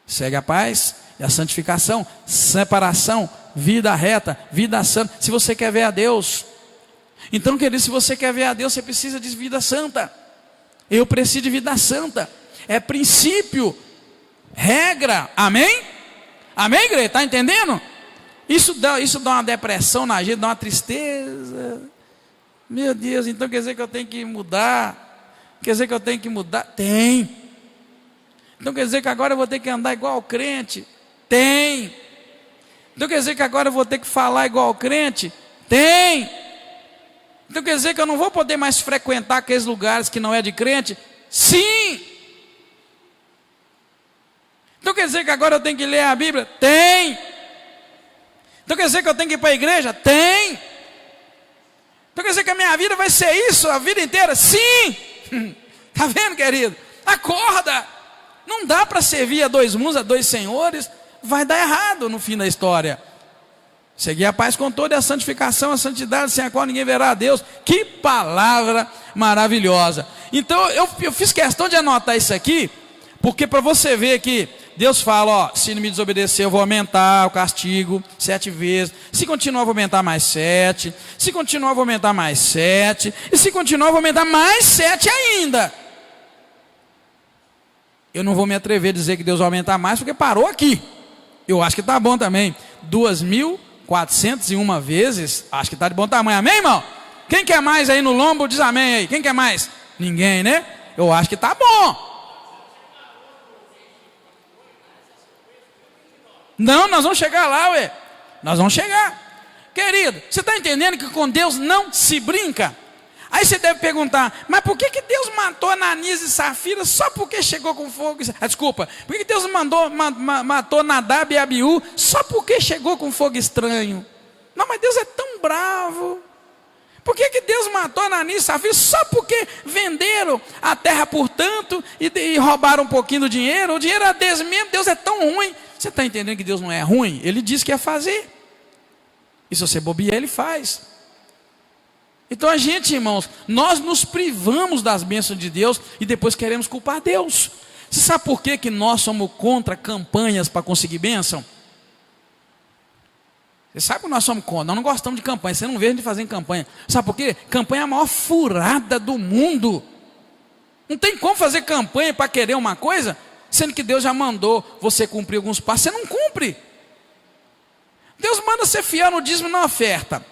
Segue a paz e a santificação, separação, vida reta, vida santa. Se você quer ver a Deus, então, querido, se você quer ver a Deus, você precisa de vida santa. Eu preciso de vida santa. É princípio, regra. Amém? Amém, igreja? Está entendendo? Isso dá uma depressão na gente, dá uma tristeza. Meu Deus, então quer dizer que eu tenho que mudar? Quer dizer que eu tenho que mudar? Tem. Então quer dizer que agora eu vou ter que andar igual ao crente? Tem. Então quer dizer que agora eu vou ter que falar igual ao crente? Tem. Então quer dizer que eu não vou poder mais frequentar aqueles lugares que não é de crente? Sim. Então quer dizer que agora eu tenho que ler a Bíblia? Tem. Então quer dizer que eu tenho que ir para a igreja? Tem. Então quer dizer que a minha vida vai ser isso a vida inteira? Sim. Está vendo, querido? Acorda. Não dá para servir a dois mundos, a dois senhores. Vai dar errado no fim da história. Seguir a paz com toda a santificação, a santidade, sem a qual ninguém verá a Deus. Que palavra maravilhosa. Então eu fiz questão de anotar isso aqui, Porque para você ver que Deus fala, ó, se não me desobedecer eu vou aumentar o castigo 7 vezes, se continuar eu vou aumentar mais 7, se continuar eu vou aumentar mais 7, e se continuar eu vou aumentar mais 7 ainda. Eu não vou me atrever a dizer que Deus vai aumentar mais, porque parou aqui. Eu acho que está bom também. 2.401 vezes, acho que está de bom tamanho, amém, irmão? Quem quer mais aí no lombo, diz amém aí. Quem quer mais? Ninguém, né? Eu acho que está bom. Não, nós vamos chegar lá, ué. Nós vamos chegar. Querido, você está entendendo que com Deus não se brinca? Aí você deve perguntar, mas por que Deus matou Ananias e Safira só porque chegou com fogo? Desculpa, por que Deus matou Nadab e Abiú só porque chegou com fogo estranho? Não, mas Deus é tão bravo. Por que Deus matou Ananias e Safira só porque venderam a terra por tanto e roubaram um pouquinho do dinheiro? O dinheiro era deles mesmo, Deus é tão ruim. Você está entendendo que Deus não é ruim? Ele disse que ia fazer. E se você bobear, Ele faz. Então a gente, irmãos, nós nos privamos das bênçãos de Deus e depois queremos culpar Deus. Você sabe por que nós somos contra campanhas para conseguir bênção? Você sabe que nós somos contra, nós não gostamos de campanha, você não vê a gente fazendo campanha. Sabe por quê? Campanha é a maior furada do mundo. Não tem como fazer campanha para querer uma coisa, sendo que Deus já mandou você cumprir alguns passos, você não cumpre. Deus manda ser fiel no dízimo e na oferta.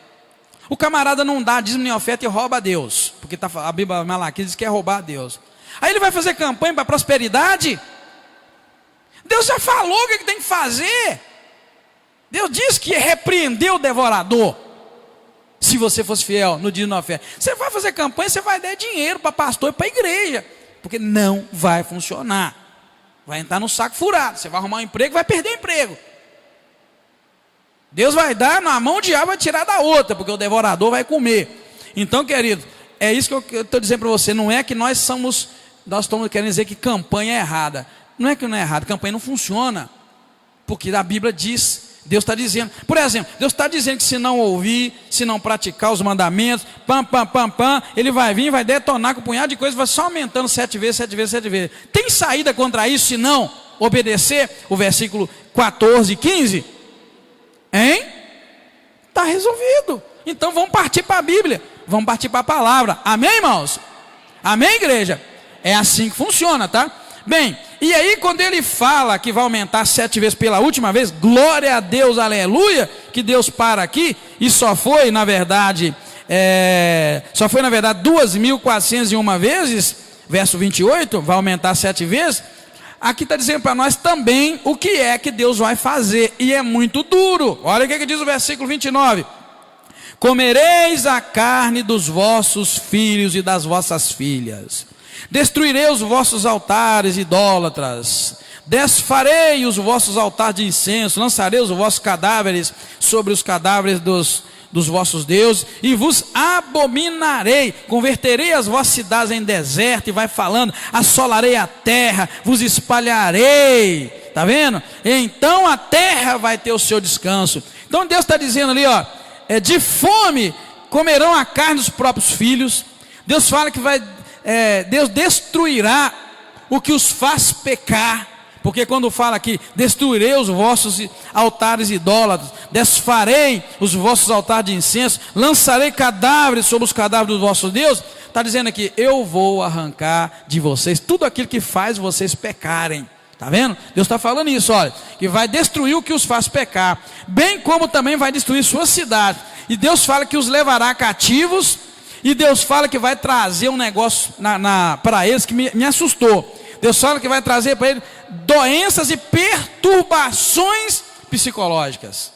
O camarada não dá dízimo nem oferta e rouba a Deus, porque a Bíblia Malaquias diz que é roubar a Deus. Aí ele vai fazer campanha para prosperidade? Deus já falou o que tem que fazer. Deus disse que ia repreender o devorador, se você fosse fiel no dízimo e na oferta. Você vai fazer campanha, você vai dar dinheiro para pastor e para igreja, porque não vai funcionar. Vai entrar no saco furado, você vai arrumar um emprego, vai perder emprego. Deus vai dar na mão, o diabo vai tirar da outra, porque o devorador vai comer. Então, querido, é isso que eu estou dizendo para você. Não é que nós estamos querendo dizer que campanha é errada. Não é que não é errado, campanha não funciona, porque a Bíblia diz, Deus está dizendo. Por exemplo, Deus está dizendo que se não ouvir, se não praticar os mandamentos, Ele vai vir, vai detonar com um punhado de coisas, vai só aumentando 7 vezes, 7 vezes, 7 vezes. Tem saída contra isso se não obedecer o versículo 14 e 15? Hein? Está resolvido. Então vamos partir para a Bíblia, vamos partir para a palavra. Amém, irmãos? Amém, igreja? É assim que funciona, tá? Bem, e aí quando ele fala que vai aumentar 7 vezes pela última vez, glória a Deus, aleluia, que Deus para aqui, e só foi na verdade 2.401 vezes, verso 28, vai aumentar 7 vezes. Aqui está dizendo para nós também o que é que Deus vai fazer, e é muito duro. Olha o que diz o versículo 29. Comereis a carne dos vossos filhos e das vossas filhas, destruirei os vossos altares idólatras, desfarei os vossos altares de incenso, lançarei os vossos cadáveres sobre os cadáveres dos vossos deuses, e vos abominarei, converterei as vossas cidades em deserto, e vai falando, assolarei a terra, vos espalharei, está vendo? Então a terra vai ter o seu descanso. Então Deus está dizendo ali, ó, de fome comerão a carne dos próprios filhos. Deus fala que Deus destruirá o que os faz pecar, porque quando fala aqui, destruirei os vossos altares idólatras, desfarei os vossos altares de incenso, lançarei cadáveres sobre os cadáveres dos vossos deuses, está dizendo aqui, eu vou arrancar de vocês tudo aquilo que faz vocês pecarem. Está vendo? Deus está falando isso, olha, que vai destruir o que os faz pecar, bem como também vai destruir suas cidades. E Deus fala que os levará cativos, e Deus fala que vai trazer um negócio para eles que me assustou. Deus fala que vai trazer para eles doenças e perturbações psicológicas.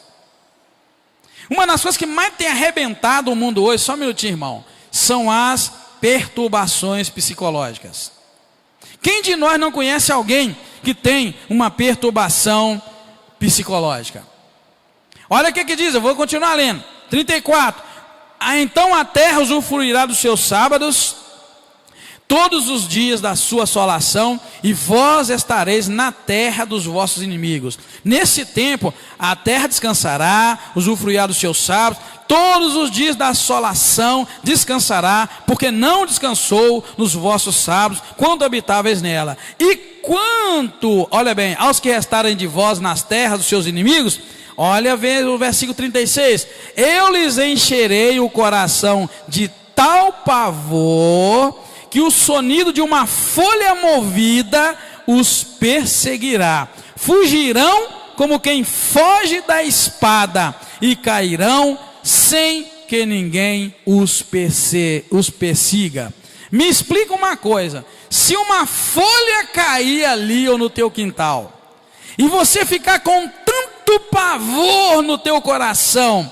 Uma das coisas que mais tem arrebentado o mundo hoje, só um minutinho, irmão, são as perturbações psicológicas. Quem de nós não conhece alguém que tem uma perturbação psicológica? Olha o que diz, eu vou continuar lendo. 34. Então a terra usufruirá dos seus sábados, todos os dias da sua assolação, e vós estareis na terra dos vossos inimigos. Nesse tempo a terra descansará, usufruirá dos seus sábados, todos os dias da assolação descansará, porque não descansou nos vossos sábados, quando habitáveis nela. E quanto, olha bem, aos que restarem de vós nas terras dos seus inimigos, olha, vê o versículo 36, eu lhes encherei o coração de tal pavor, que o sonido de uma folha movida os perseguirá. Fugirão como quem foge da espada, e cairão sem que ninguém os persiga. Me explica uma coisa: se uma folha cair ali ou no teu quintal, e você ficar com tanto pavor no teu coração,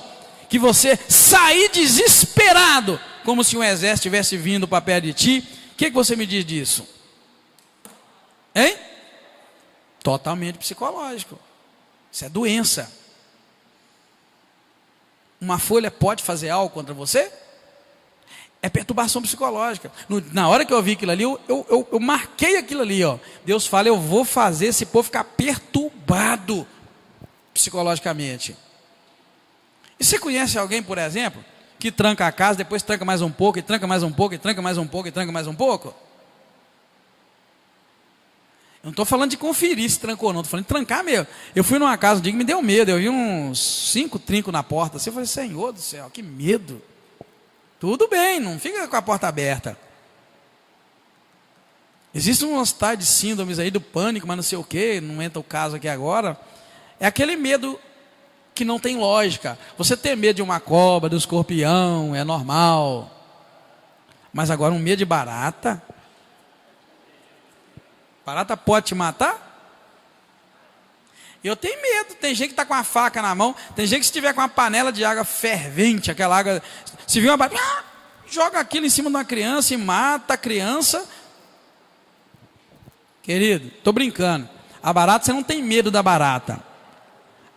que você sair desesperado, como se um exército estivesse vindo para perto de ti, o que você me diz disso? Hein? Totalmente psicológico. Isso é doença. Uma folha pode fazer algo contra você? É perturbação psicológica. Na hora que eu vi aquilo ali, eu marquei aquilo ali, ó. Deus fala, eu vou fazer esse povo ficar perturbado psicologicamente. E você conhece alguém, por exemplo, que tranca a casa, depois tranca mais um pouco, e tranca mais um pouco, e tranca mais um pouco, e tranca mais um pouco? Eu não estou falando de conferir se trancou ou não, estou falando de trancar mesmo. Eu fui numa casa um dia que me deu medo, eu vi uns 5 trincos na porta, assim, eu falei, Senhor do céu, que medo. Tudo bem, não fica com a porta aberta. Existem umas tais de síndromes aí do pânico, mas não sei o que, não entra o caso aqui agora. É aquele medo que não tem lógica. Você ter medo de uma cobra, do escorpião, é normal. Mas agora um medo de barata? Barata pode te matar? Eu tenho medo. Tem gente que está com a faca na mão. Tem gente que se tiver com uma panela de água fervente, aquela água, se viu uma barata, joga aquilo em cima de uma criança e mata a criança. Querido, estou brincando. A barata, você não tem medo da barata.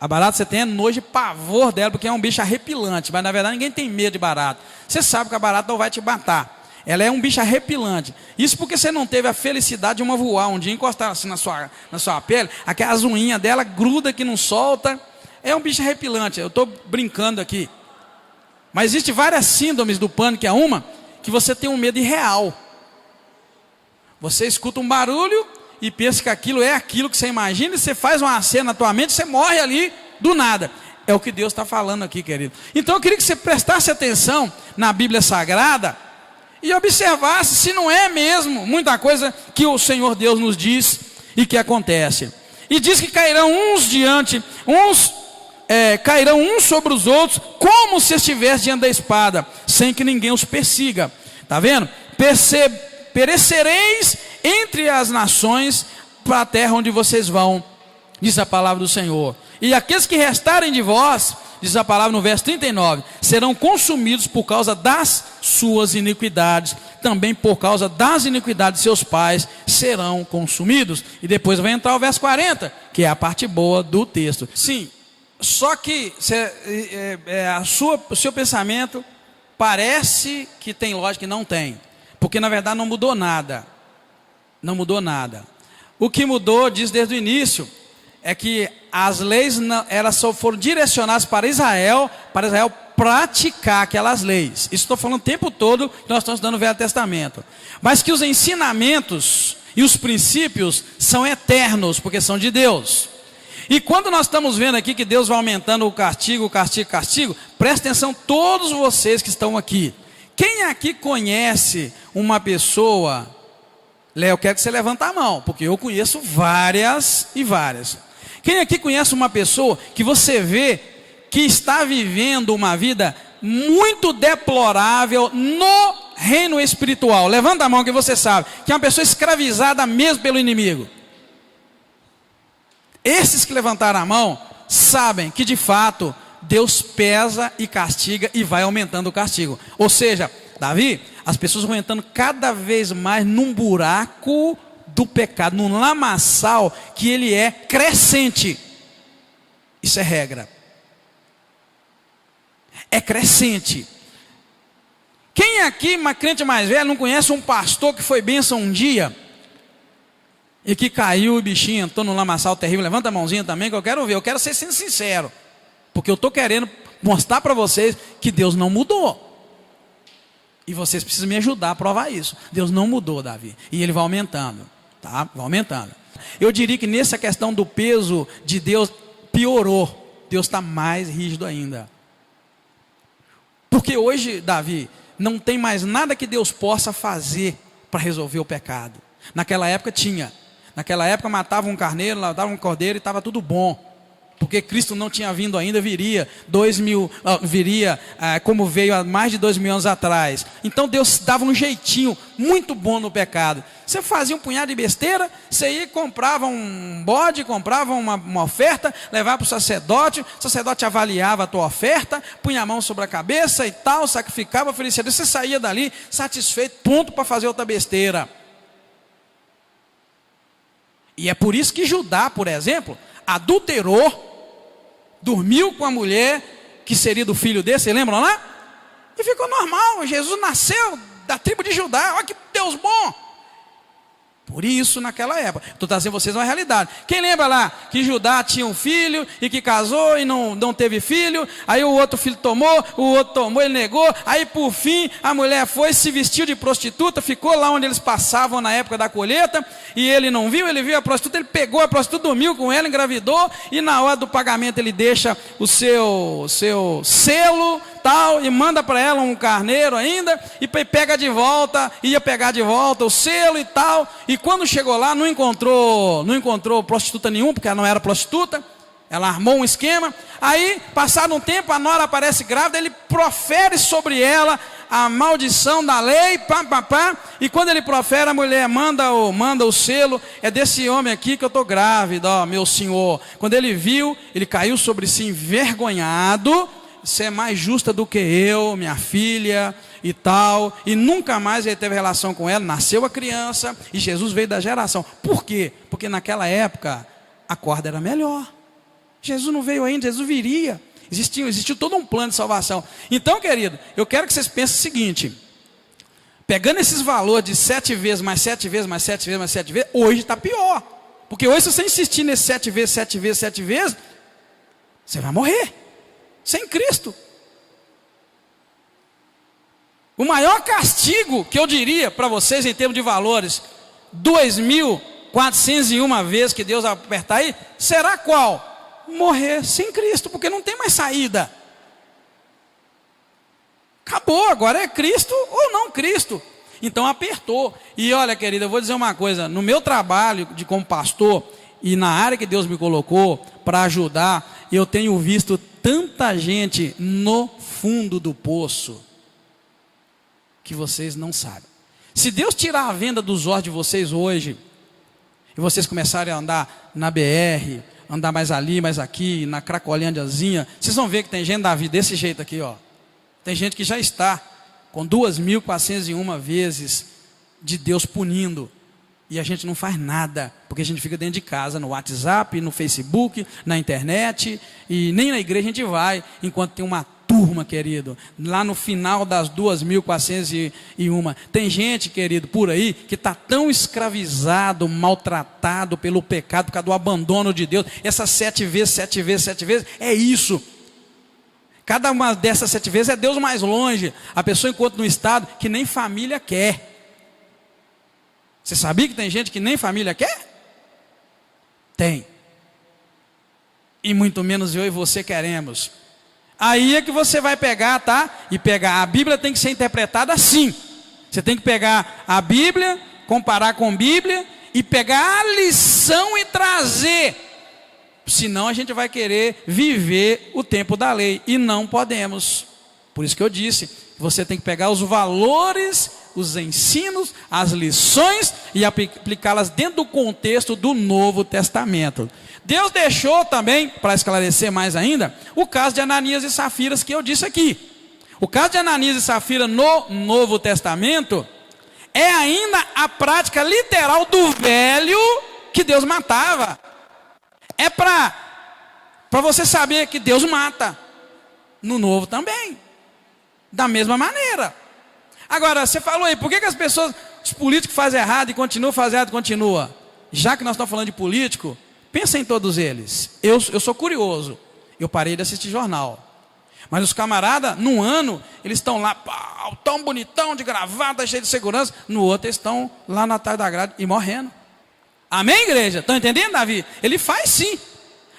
A barata você tem é nojo e pavor dela, porque é um bicho arrepilante. Mas na verdade ninguém tem medo de barata. Você sabe que a barata não vai te matar. Ela é um bicho arrepilante. Isso porque você não teve a felicidade de uma voar um dia, encostar assim na sua pele, aquelas unhinhas dela gruda que não solta. É um bicho arrepilante. Eu estou brincando aqui. Mas existe várias síndromes do pânico, que é uma que você tem um medo irreal. Você escuta um barulho e pensa que aquilo é aquilo que você imagina, e você faz uma cena na tua mente, você morre ali do nada. É o que Deus está falando aqui, querido. Então eu queria que você prestasse atenção na Bíblia Sagrada e observasse se não é mesmo muita coisa que o Senhor Deus nos diz e que acontece. E diz que cairão cairão uns sobre os outros, como se estivesse diante da espada, sem que ninguém os persiga. Está vendo? Perecereis entre as nações para a terra onde vocês vão, diz a palavra do Senhor. E aqueles que restarem de vós, diz a palavra no verso 39, serão consumidos por causa das suas iniquidades, também por causa das iniquidades de seus pais serão consumidos. E depois vai entrar o verso 40, que é a parte boa do texto. Sim, só que o seu pensamento parece que tem lógica e não tem, porque na verdade não mudou nada. Não mudou nada. O que mudou, diz desde o início, é que as leis elas só foram direcionadas para Israel praticar aquelas leis. Isso estou falando o tempo todo que nós estamos dando o Velho Testamento. Mas que os ensinamentos e os princípios são eternos, porque são de Deus. E quando nós estamos vendo aqui que Deus vai aumentando o castigo, presta atenção todos vocês que estão aqui. Quem aqui conhece uma pessoa... Léo, eu quero que você levante a mão, porque eu conheço várias e várias. Quem aqui conhece uma pessoa que você vê que está vivendo uma vida muito deplorável no reino espiritual? Levanta a mão que você sabe, que é uma pessoa escravizada mesmo pelo inimigo. Esses que levantaram a mão, sabem que de fato Deus pesa e castiga e vai aumentando o castigo. Ou seja, Davi, as pessoas vão entrando cada vez mais num buraco do pecado, num lamaçal que ele é crescente. Isso é regra. É crescente. Quem aqui, uma crente mais velha, não conhece um pastor que foi bênção um dia e que caiu, o bichinho entrou no lamaçal terrível? Levanta a mãozinha também que eu quero ver. Eu quero ser sincero, porque eu estou querendo mostrar para vocês que Deus não mudou. E vocês precisam me ajudar a provar isso. Deus não mudou, Davi. E ele vai aumentando, tá? Vai aumentando. Eu diria que nessa questão do peso de Deus piorou. Deus está mais rígido ainda. Porque hoje, Davi, não tem mais nada que Deus possa fazer para resolver o pecado. Naquela época tinha. Naquela época matava um carneiro, matava um cordeiro e estava tudo bom. Porque Cristo não tinha vindo ainda, viria como veio há mais de 2000 anos atrás. Então Deus dava um jeitinho muito bom no pecado. Você fazia um punhado de besteira, você ia, comprava um bode, comprava uma oferta, levava para o sacerdote avaliava a tua oferta, punha a mão sobre a cabeça e tal, sacrificava, oferecia a Deus, você saía dali satisfeito, pronto para fazer outra besteira. E é por isso que Judá, por exemplo, adulterou, dormiu com a mulher que seria do filho dele, vocês lembram lá? E ficou normal. Jesus nasceu da tribo de Judá. Olha que Deus bom. Por isso, naquela época, estou trazendo vocês uma realidade. Quem lembra lá que Judá tinha um filho e que casou e não teve filho? Aí o outro filho tomou, o outro tomou, ele negou. Aí por fim a mulher foi, se vestiu de prostituta, ficou lá onde eles passavam na época da colheita. E ele não viu, ele viu a prostituta, ele pegou a prostituta, dormiu com ela, engravidou. E na hora do pagamento ele deixa o seu selo, tal, e manda para ela um carneiro ainda, e pega de volta, ia pegar de volta o selo e tal, e quando chegou lá não encontrou prostituta nenhuma, porque ela não era prostituta, ela armou um esquema. Aí, passado um tempo, a nora aparece grávida, ele profere sobre ela a maldição da lei, e quando ele profere, a mulher manda o selo, é desse homem aqui que eu estou grávida, ó, meu senhor. Quando ele viu, ele caiu sobre si envergonhado. Você é mais justa do que eu, minha filha, e tal. E nunca mais ele teve relação com ela. Nasceu a criança e Jesus veio da geração. Por quê? Porque naquela época a corda era melhor. Jesus não veio ainda, Jesus viria. Existiu todo um plano de salvação. Então, querido, eu quero que vocês pensem o seguinte: pegando esses valores de 7 vezes, mais 7 vezes, mais 7 vezes, mais 7 vezes, hoje está pior. Porque hoje, se você insistir nesse 7 vezes, 7 vezes, 7 vezes, você vai morrer. Sem Cristo. O maior castigo que eu diria para vocês em termos de valores, 2.401 vezes que Deus apertar aí, será qual? Morrer sem Cristo, porque não tem mais saída. Acabou, agora é Cristo ou não Cristo. Então apertou. E olha, querida, eu vou dizer uma coisa, no meu trabalho como pastor e na área que Deus me colocou para ajudar, eu tenho visto tanta gente no fundo do poço que vocês não sabem. Se Deus tirar a venda dos olhos de vocês hoje e vocês começarem a andar na BR, andar mais ali, mais aqui, na Cracolândiazinha, vocês vão ver que tem gente da vida desse jeito aqui, ó. Tem gente que já está com 2.401 vezes de Deus punindo. E a gente não faz nada, porque a gente fica dentro de casa, no WhatsApp, no Facebook, na internet, e nem na igreja a gente vai, enquanto tem uma turma, querido, lá no final das 2.401. Tem gente, querido, por aí, que está tão escravizado, maltratado pelo pecado, por causa do abandono de Deus. Essas 7 vezes, 7 vezes, 7 vezes, é isso. Cada uma dessas 7 vezes é Deus mais longe. A pessoa encontra num estado que nem família quer. Você sabia que tem gente que nem família quer? Tem. E muito menos eu e você queremos. Aí é que você vai pegar, tá? E pegar. A Bíblia tem que ser interpretada assim. Você tem que pegar a Bíblia, comparar com a Bíblia e pegar a lição e trazer. Senão a gente vai querer viver o tempo da lei. E não podemos. Por isso que eu disse, você tem que pegar os valores, os ensinos, as lições e aplicá-las dentro do contexto do Novo Testamento. Deus deixou também, para esclarecer mais ainda, o caso de Ananias e Safiras que eu disse aqui. O caso de Ananias e Safira no Novo Testamento é ainda a prática literal do velho que Deus matava. É para você saber que Deus mata no Novo também. Da mesma maneira. Agora, você falou aí, por que as pessoas, os políticos fazem errado e continuam fazendo errado e continua? Já que nós estamos falando de político, pensa em todos eles. Eu sou curioso, eu parei de assistir jornal. Mas os camaradas, num ano, eles estão lá, pau, tão bonitão, de gravata, cheio de segurança. No outro, eles estão lá na tarde da grade e morrendo. Amém, igreja? Estão entendendo, Davi? Ele faz sim.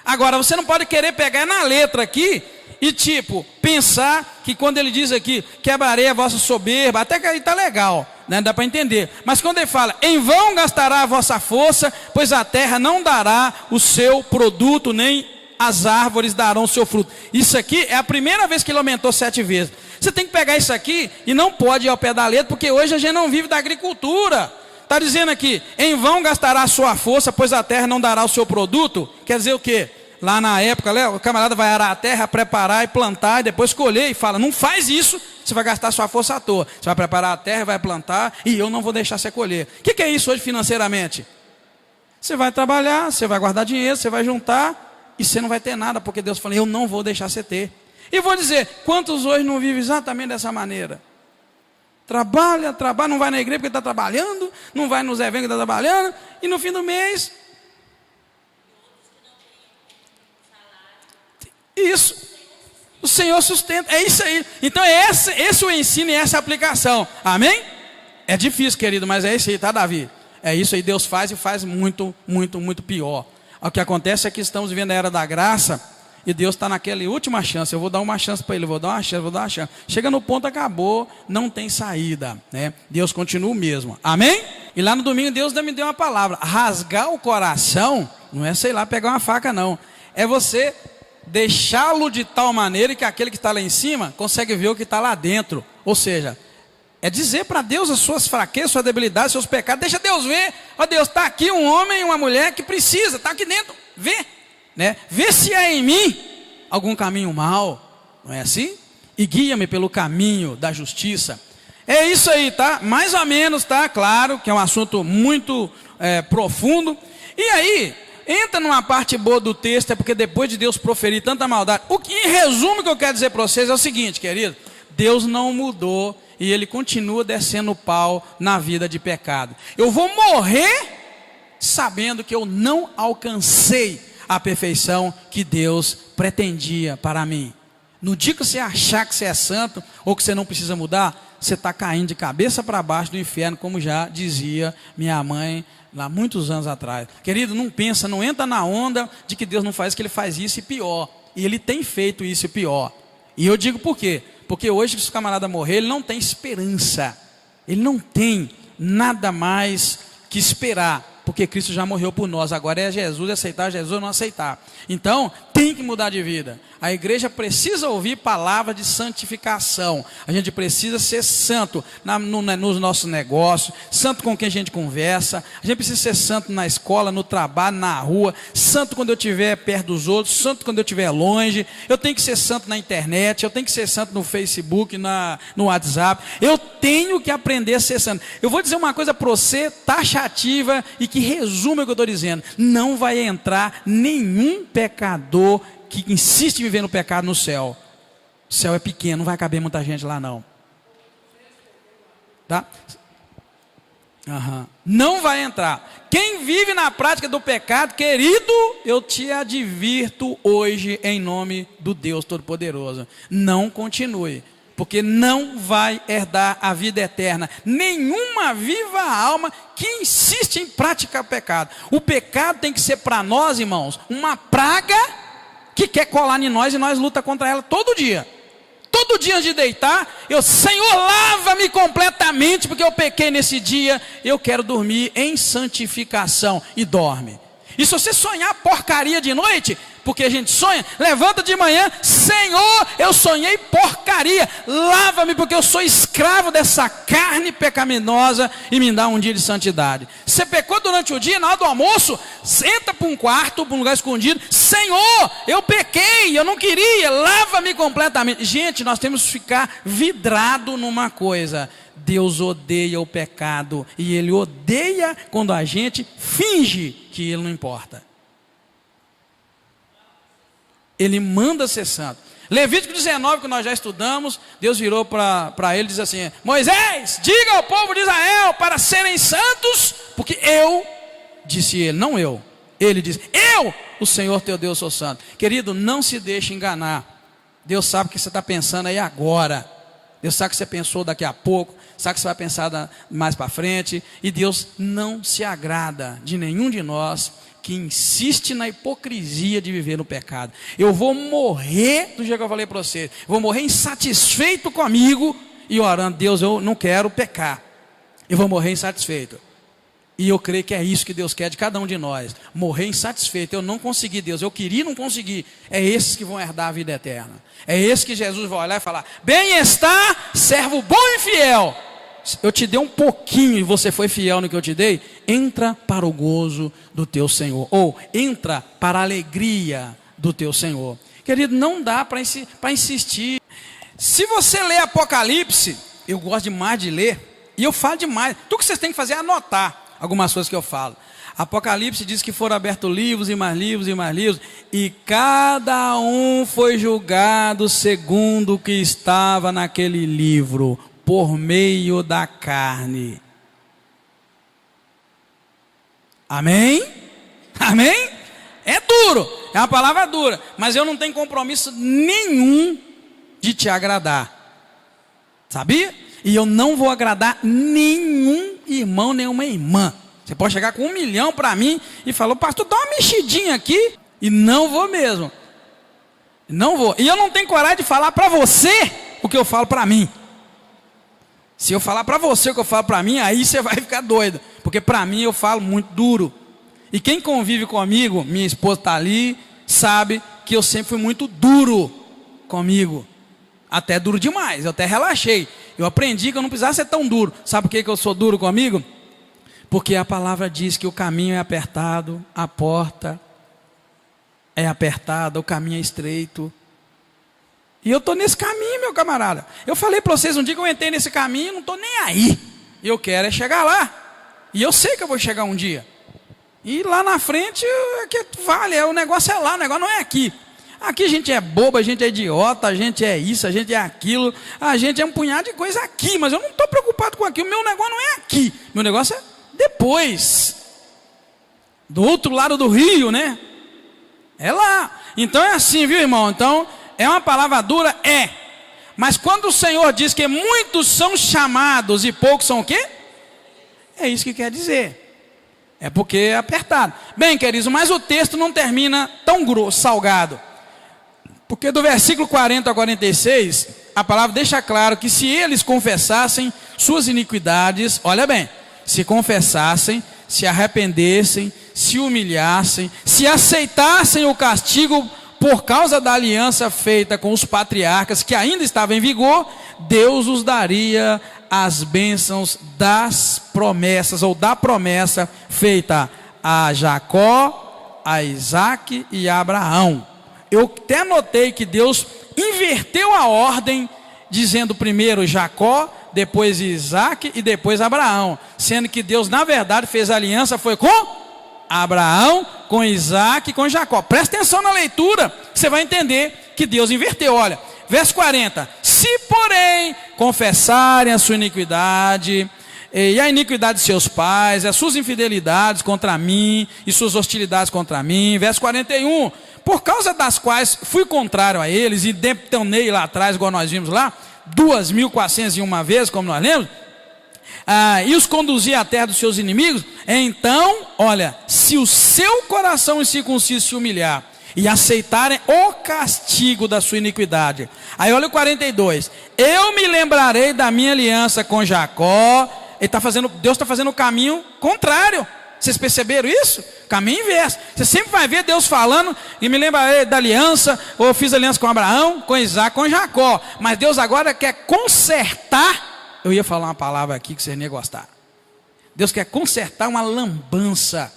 Agora, você não pode querer pegar na letra aqui e tipo, pensar que quando ele diz aqui, quebrarei a vossa soberba, até que aí está legal, né? Dá para entender. Mas quando ele fala, em vão gastará a vossa força, pois a terra não dará o seu produto, nem as árvores darão o seu fruto. Isso aqui é a primeira vez que ele aumentou 7 vezes. Você tem que pegar isso aqui e não pode ir ao pé da letra, porque hoje a gente não vive da agricultura. Está dizendo aqui, em vão gastará a sua força, pois a terra não dará o seu produto. Quer dizer o quê? Lá na época, o camarada vai arar a terra, preparar e plantar, e depois colher, e fala, não faz isso, você vai gastar sua força à toa. Você vai preparar a terra, vai plantar, e eu não vou deixar você colher. O que é isso hoje financeiramente? Você vai trabalhar, você vai guardar dinheiro, você vai juntar, e você não vai ter nada, porque Deus falou, eu não vou deixar você ter. E vou dizer, quantos hoje não vivem exatamente dessa maneira? Trabalha, não vai na igreja porque está trabalhando, não vai nos eventos que está trabalhando, e no fim do mês... Isso, o Senhor sustenta, é isso aí. Então é esse o ensino e essa a aplicação, amém? É difícil, querido, mas é isso aí, tá, Davi? É isso aí, Deus faz e faz muito, muito, muito pior. O que acontece é que estamos vivendo a era da graça e Deus está naquela última chance. Eu vou dar uma chance para ele, vou dar uma chance. Chega no ponto, acabou, não tem saída, né? Deus continua o mesmo, amém? E lá no domingo Deus me deu uma palavra, rasgar o coração, não é sei lá, pegar uma faca não, é você... deixá-lo de tal maneira que aquele que está lá em cima consegue ver o que está lá dentro. Ou seja, é dizer para Deus as suas fraquezas, suas debilidades, seus pecados. Deixa Deus ver. Ó Deus, está aqui um homem e uma mulher que precisa, está aqui dentro. Vê, né? Vê se há em mim algum caminho mau. Não é assim? E guia-me pelo caminho da justiça. É isso aí, tá? Mais ou menos, tá? Claro que é um assunto muito profundo. E aí... entra numa parte boa do texto, é porque depois de Deus proferir tanta maldade, o que em resumo que eu quero dizer para vocês é o seguinte, querido, Deus não mudou e Ele continua descendo o pau na vida de pecado. Eu vou morrer sabendo que eu não alcancei a perfeição que Deus pretendia para mim. No dia que você achar que você é santo, ou que você não precisa mudar, você está caindo de cabeça para baixo do inferno, como já dizia minha mãe, lá muitos anos atrás. Querido, não pensa, não entra na onda de que Deus não faz, que Ele faz isso e pior. E Ele tem feito isso e pior. E eu digo por quê? Porque hoje que se o camarada morrer, ele não tem esperança. Ele não tem nada mais que esperar. Porque Cristo já morreu por nós. Agora é Jesus aceitar, Jesus não aceitar. Então, tem que mudar de vida. A igreja precisa ouvir palavra de santificação. A gente precisa ser santo nos nossos negócios, santo com quem a gente conversa. A gente precisa ser santo na escola, no trabalho, na rua. Santo quando eu estiver perto dos outros, santo quando eu estiver longe. Eu tenho que ser santo na internet, eu tenho que ser santo no Facebook, no WhatsApp. Eu tenho que aprender a ser santo. Eu vou dizer uma coisa para você, taxativa, e que resume o que eu estou dizendo. Não vai entrar nenhum pecador que insiste em viver no pecado no céu. O céu é pequeno, não vai caber muita gente lá não. Tá? Não vai entrar. Quem vive na prática do pecado, querido, eu te advirto hoje em nome do Deus Todo-Poderoso. Não continue, porque não vai herdar a vida eterna. Nenhuma viva alma que insiste em praticar o pecado. O pecado tem que ser para nós, irmãos, uma praga que quer colar em nós e nós luta contra ela todo dia. Todo dia antes de deitar, Senhor, lava-me completamente, porque eu pequei nesse dia, eu quero dormir em santificação, e dorme. E se você sonhar porcaria de noite, porque a gente sonha, levanta de manhã, Senhor, eu sonhei porcaria, lava-me porque eu sou escravo dessa carne pecaminosa e me dá um dia de santidade. Você pecou durante o dia, na hora do almoço, entra para um quarto, para um lugar escondido, Senhor, eu pequei, eu não queria, lava-me completamente. Gente, nós temos que ficar vidrado numa coisa: Deus odeia o pecado e Ele odeia quando a gente finge que Ele não importa. Ele manda ser santo. Levítico 19, que nós já estudamos, Deus virou para ele e diz assim: Moisés, diga ao povo de Israel para serem santos, porque eu, disse ele, não eu, ele disse, eu, o Senhor teu Deus, sou santo. Querido, não se deixe enganar. Deus sabe o que você está pensando aí agora. Deus sabe o que você pensou daqui a pouco, sabe o que você vai pensar mais para frente. E Deus não se agrada de nenhum de nós que insiste na hipocrisia de viver no pecado. Eu vou morrer, do jeito que eu falei para você, vou morrer insatisfeito comigo e orando: Deus, eu não quero pecar, eu vou morrer insatisfeito. E eu creio que é isso que Deus quer de cada um de nós: morrer insatisfeito. Eu não consegui, Deus, eu queria e não consegui. É esses que vão herdar a vida eterna. É esse que Jesus vai olhar e falar: bem está, servo bom e fiel. Eu te dei um pouquinho e você foi fiel no que eu te dei. Entra para o gozo do teu Senhor, ou entra para a alegria do teu Senhor. Querido, não dá para insistir. Se você ler Apocalipse, eu gosto demais de ler, e eu falo demais. Tudo que vocês têm que fazer é anotar algumas coisas que eu falo. Apocalipse diz que foram abertos livros e mais livros e mais livros, e cada um foi julgado segundo o que estava naquele livro, por meio da carne. Amém? Amém? É duro, é uma palavra dura, mas eu não tenho compromisso nenhum de te agradar, sabia? E eu não vou agradar nenhum irmão, nenhuma irmã. Você pode chegar com 1 milhão para mim e falar: pastor, dá uma mexidinha aqui. E não vou mesmo. Não vou. E eu não tenho coragem de falar para você o que eu falo para mim. Se eu falar para você o que eu falo para mim, aí você vai ficar doido. Porque para mim eu falo muito duro. E quem convive comigo, minha esposa está ali, sabe que eu sempre fui muito duro comigo. Até duro demais, eu até relaxei. Eu aprendi que eu não precisava ser tão duro. Sabe por que eu sou duro comigo? Porque a palavra diz que o caminho é apertado, a porta é apertada, o caminho é estreito. E eu estou nesse caminho, meu camarada. Eu falei para vocês um dia que eu entrei nesse caminho, não estou nem aí. Eu quero é chegar lá. E eu sei que eu vou chegar um dia. E lá na frente, vale, o negócio é lá, o negócio não é aqui. Aqui a gente é bobo, a gente é idiota, a gente é isso, a gente é aquilo. A gente é um punhado de coisa aqui, mas eu não estou preocupado com aquilo. O meu negócio não é aqui. Meu negócio é depois. Do outro lado do rio, né? É lá. Então é assim, viu, irmão? Então, é uma palavra dura? É. Mas quando o Senhor diz que muitos são chamados e poucos são o quê? É isso que quer dizer. É porque é apertado. Bem, queridos, mas o texto não termina tão grosso, salgado. Porque do versículo 40 a 46, a palavra deixa claro que se eles confessassem suas iniquidades, olha bem, se confessassem, se arrependessem, se humilhassem, se aceitassem o castigo por causa da aliança feita com os patriarcas, que ainda estava em vigor, Deus os daria as bênçãos das promessas, ou da promessa feita a Jacó, a Isaac e a Abraão. Eu até notei que Deus inverteu a ordem, dizendo primeiro Jacó, depois Isaac e depois Abraão, sendo que Deus na verdade fez a aliança foi com Abraão, com Isaac e com Jacó. Presta atenção na leitura, você vai entender que Deus inverteu. Olha, verso 40, se porém confessarem a sua iniquidade e a iniquidade de seus pais, as suas infidelidades contra mim e suas hostilidades contra mim, verso 41, por causa das quais fui contrário a eles e detonei lá atrás, igual nós vimos lá, 2.401 vezes, como nós lemos, e os conduzi à terra dos seus inimigos, então, olha, se o seu coração incircunciso se humilhar e aceitarem o castigo da sua iniquidade, aí olha o 42, eu me lembrarei da minha aliança com Jacó. Deus está fazendo o caminho contrário. Vocês perceberam isso? Caminho inverso. Você sempre vai ver Deus falando, e me lembrarei da aliança, ou eu fiz aliança com Abraão, com Isaac, com Jacó. Mas Deus agora quer consertar. Eu ia falar uma palavra aqui que vocês nem iam gostar. Deus quer consertar uma lambança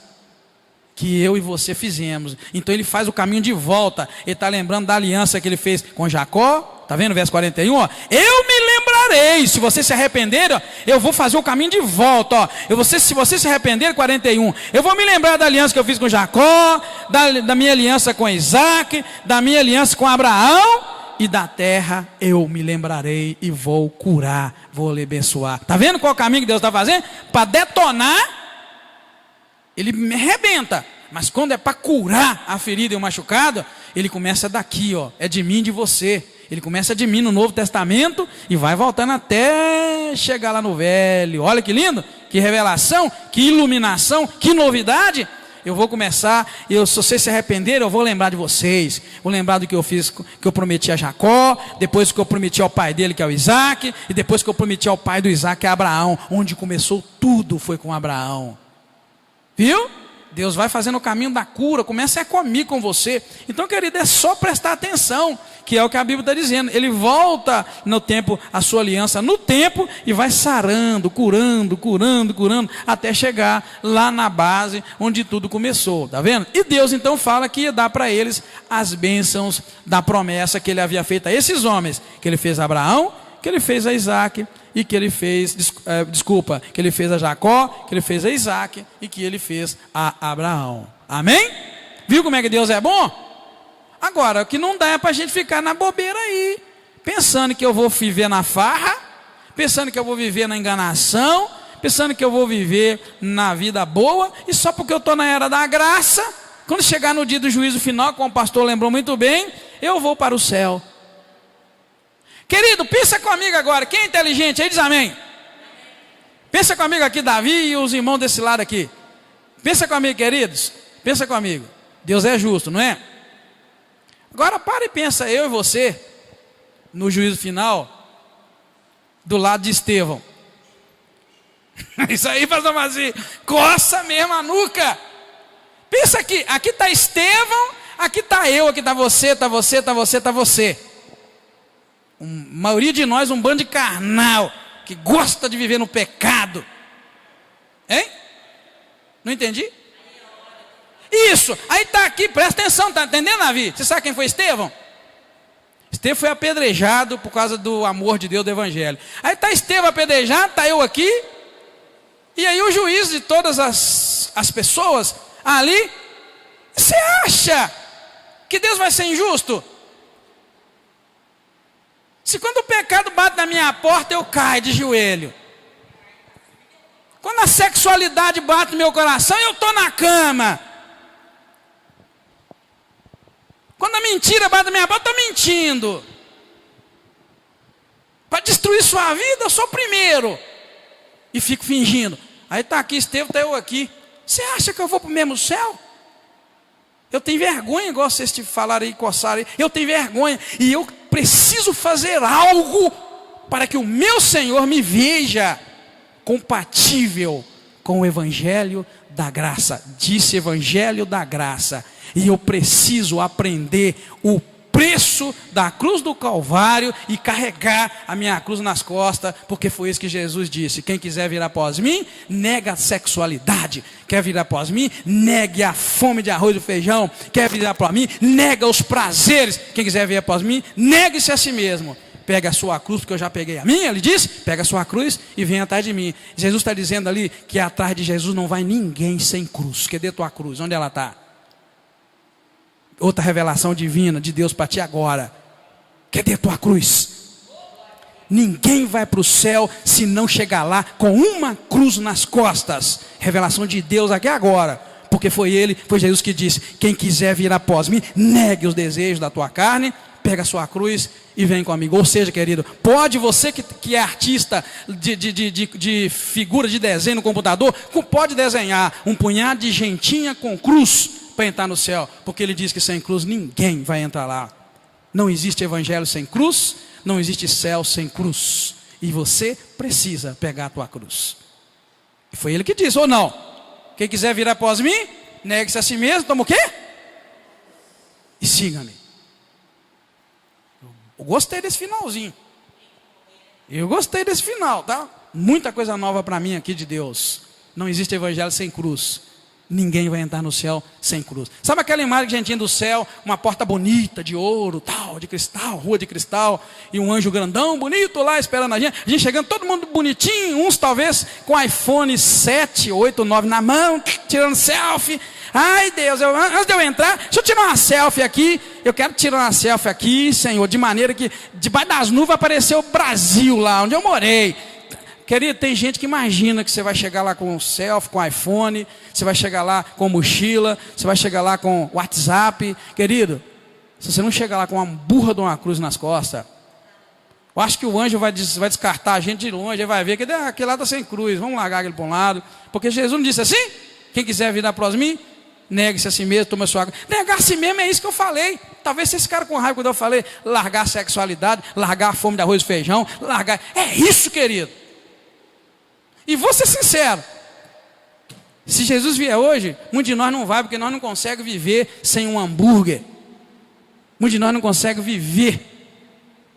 que eu e você fizemos. Então ele faz o caminho de volta. Ele está lembrando da aliança que ele fez com Jacó. Está vendo o verso 41? Ó, eu me lembrarei, se você se arrepender, ó, eu vou fazer o caminho de volta. Ó. Se você se arrepender, 41, eu vou me lembrar da aliança que eu fiz com Jacó, da minha aliança com Isaac, da minha aliança com Abraão, e da terra eu me lembrarei e vou curar, vou lhe abençoar. Está vendo qual é o caminho que Deus está fazendo? Para detonar, ele me arrebenta. Mas quando é para curar a ferida e o machucado, ele começa daqui, ó, é de mim e de você. Ele começa de mim no Novo Testamento e vai voltando até chegar lá no Velho. Olha que lindo, que revelação, que iluminação, que novidade. Eu vou começar, se vocês se arrependerem, eu vou lembrar de vocês. Vou lembrar do que eu fiz, que eu prometi a Jacó, depois que eu prometi ao pai dele, que é o Isaac, e depois que eu prometi ao pai do Isaac, que é Abraão. Onde começou tudo foi com Abraão. Viu? Deus vai fazendo o caminho da cura, começa comigo, com você. Então, querido, é só prestar atenção, que é o que a Bíblia está dizendo. Ele volta no tempo, a sua aliança no tempo, e vai sarando, curando, até chegar lá na base, onde tudo começou, tá vendo? E Deus então fala que ia dar para eles as bênçãos da promessa que ele havia feito a esses homens, que ele fez a Abraão, que ele fez a Isaac, e que ele fez, que ele fez a Jacó, que ele fez a Isaac, e que ele fez a Abraão. Amém? Viu como é que Deus é bom? Agora, o que não dá é para a gente ficar na bobeira aí, pensando que eu vou viver na farra, pensando que eu vou viver na enganação, pensando que eu vou viver na vida boa, e só porque eu estou na era da graça, quando chegar no dia do juízo final, como o pastor lembrou muito bem, eu vou para o céu. Querido, pensa comigo agora, quem é inteligente aí diz amém. Pensa comigo aqui, Davi e os irmãos desse lado aqui. Pensa comigo, queridos, pensa comigo. Deus é justo, não é? Agora para e pensa, eu e você, no juízo final, do lado de Estevão. Isso aí, pastor Mazi, coça mesmo a nuca. Pensa aqui está Estevão, aqui está eu, aqui está você, está você, está você, está você. A maioria de nós, um bando de carnal, que gosta de viver no pecado. Hein? Não entendi? Isso, aí está aqui, presta atenção, está entendendo, Davi? Você sabe quem foi Estevão? Estevão foi apedrejado por causa do amor de Deus do Evangelho. Aí está Estevão apedrejado, está eu aqui, e aí o juiz de todas as pessoas ali, você acha que Deus vai ser injusto? Se quando o pecado bate na minha porta, eu caio de joelho. Quando a sexualidade bate no meu coração, eu estou na cama. Quando a mentira bate na minha porta, eu estou mentindo. Para destruir sua vida, eu sou o primeiro. E fico fingindo. Aí está aqui, Estevão, está eu aqui. Você acha que eu vou para o mesmo céu? Eu tenho vergonha, igual vocês te falaram aí, coçaram aí. Eu tenho vergonha. E eu preciso fazer algo para que o meu Senhor me veja compatível com o Evangelho da graça. Disse Evangelho da graça. E eu preciso aprender o preço da cruz do Calvário e carregar a minha cruz nas costas, porque foi isso que Jesus disse. Quem quiser vir após mim, nega a sexualidade. Quer vir após mim, negue a fome de arroz e feijão. Quer vir após mim, nega os prazeres. Quem quiser vir após mim, negue-se a si mesmo. Pega a sua cruz, porque eu já peguei a minha, ele disse, pega a sua cruz e vem atrás de mim. Jesus está dizendo ali que atrás de Jesus não vai ninguém sem cruz. Cadê tua cruz? Onde ela está? Outra revelação divina de Deus para ti agora. Cadê tua cruz? Ninguém vai para o céu se não chegar lá com uma cruz nas costas. Revelação de Deus aqui agora. Porque foi Jesus que disse: quem quiser vir após mim, negue os desejos da tua carne, pega a sua cruz e vem comigo. Ou seja, querido, pode você que é artista de figura de desenho no computador, pode desenhar um punhado de gentinha com cruz para entrar no céu, porque ele diz que sem cruz ninguém vai entrar lá. Não existe evangelho sem cruz, não existe céu sem cruz, e você precisa pegar a tua cruz. E foi ele que disse, ou não? Quem quiser vir após mim, negue-se a si mesmo, toma o quê? E siga-me. Eu gostei desse finalzinho. Eu gostei desse final, tá? Muita coisa nova para mim aqui de Deus. Não existe evangelho sem cruz. Ninguém vai entrar no céu sem cruz. Sabe aquela imagem que a gente tinha do céu? Uma porta bonita, de ouro, tal, de cristal, rua de cristal. E um anjo grandão, bonito lá, esperando a gente. A gente chegando, todo mundo bonitinho. Uns talvez com iPhone 7, 8, 9 na mão, tirando selfie. Ai Deus, antes de eu entrar, deixa eu tirar uma selfie aqui. eu quero tirar uma selfie aqui, Senhor, de maneira que debaixo das nuvens apareceu o Brasil lá, onde eu morei. Querido, tem gente que imagina que você vai chegar lá com selfie, com iPhone, você vai chegar lá com mochila, você vai chegar lá com WhatsApp. Querido, se você não chegar lá com uma burra de uma cruz nas costas, eu acho que o anjo vai descartar a gente de longe, aí vai ver que aquele lá está sem cruz, vamos largar ele para um lado. Porque Jesus não disse assim: quem quiser vir após mim, negue-se a si mesmo, toma sua água. Negar a si mesmo é isso que eu falei. Talvez se esse cara com raiva quando eu falei, largar a sexualidade, largar a fome de arroz e feijão, largar. É isso, querido. E vou ser sincero, se Jesus vier hoje, muitos de nós não vai, porque nós não conseguimos viver sem um hambúrguer. Muitos de nós não conseguem viver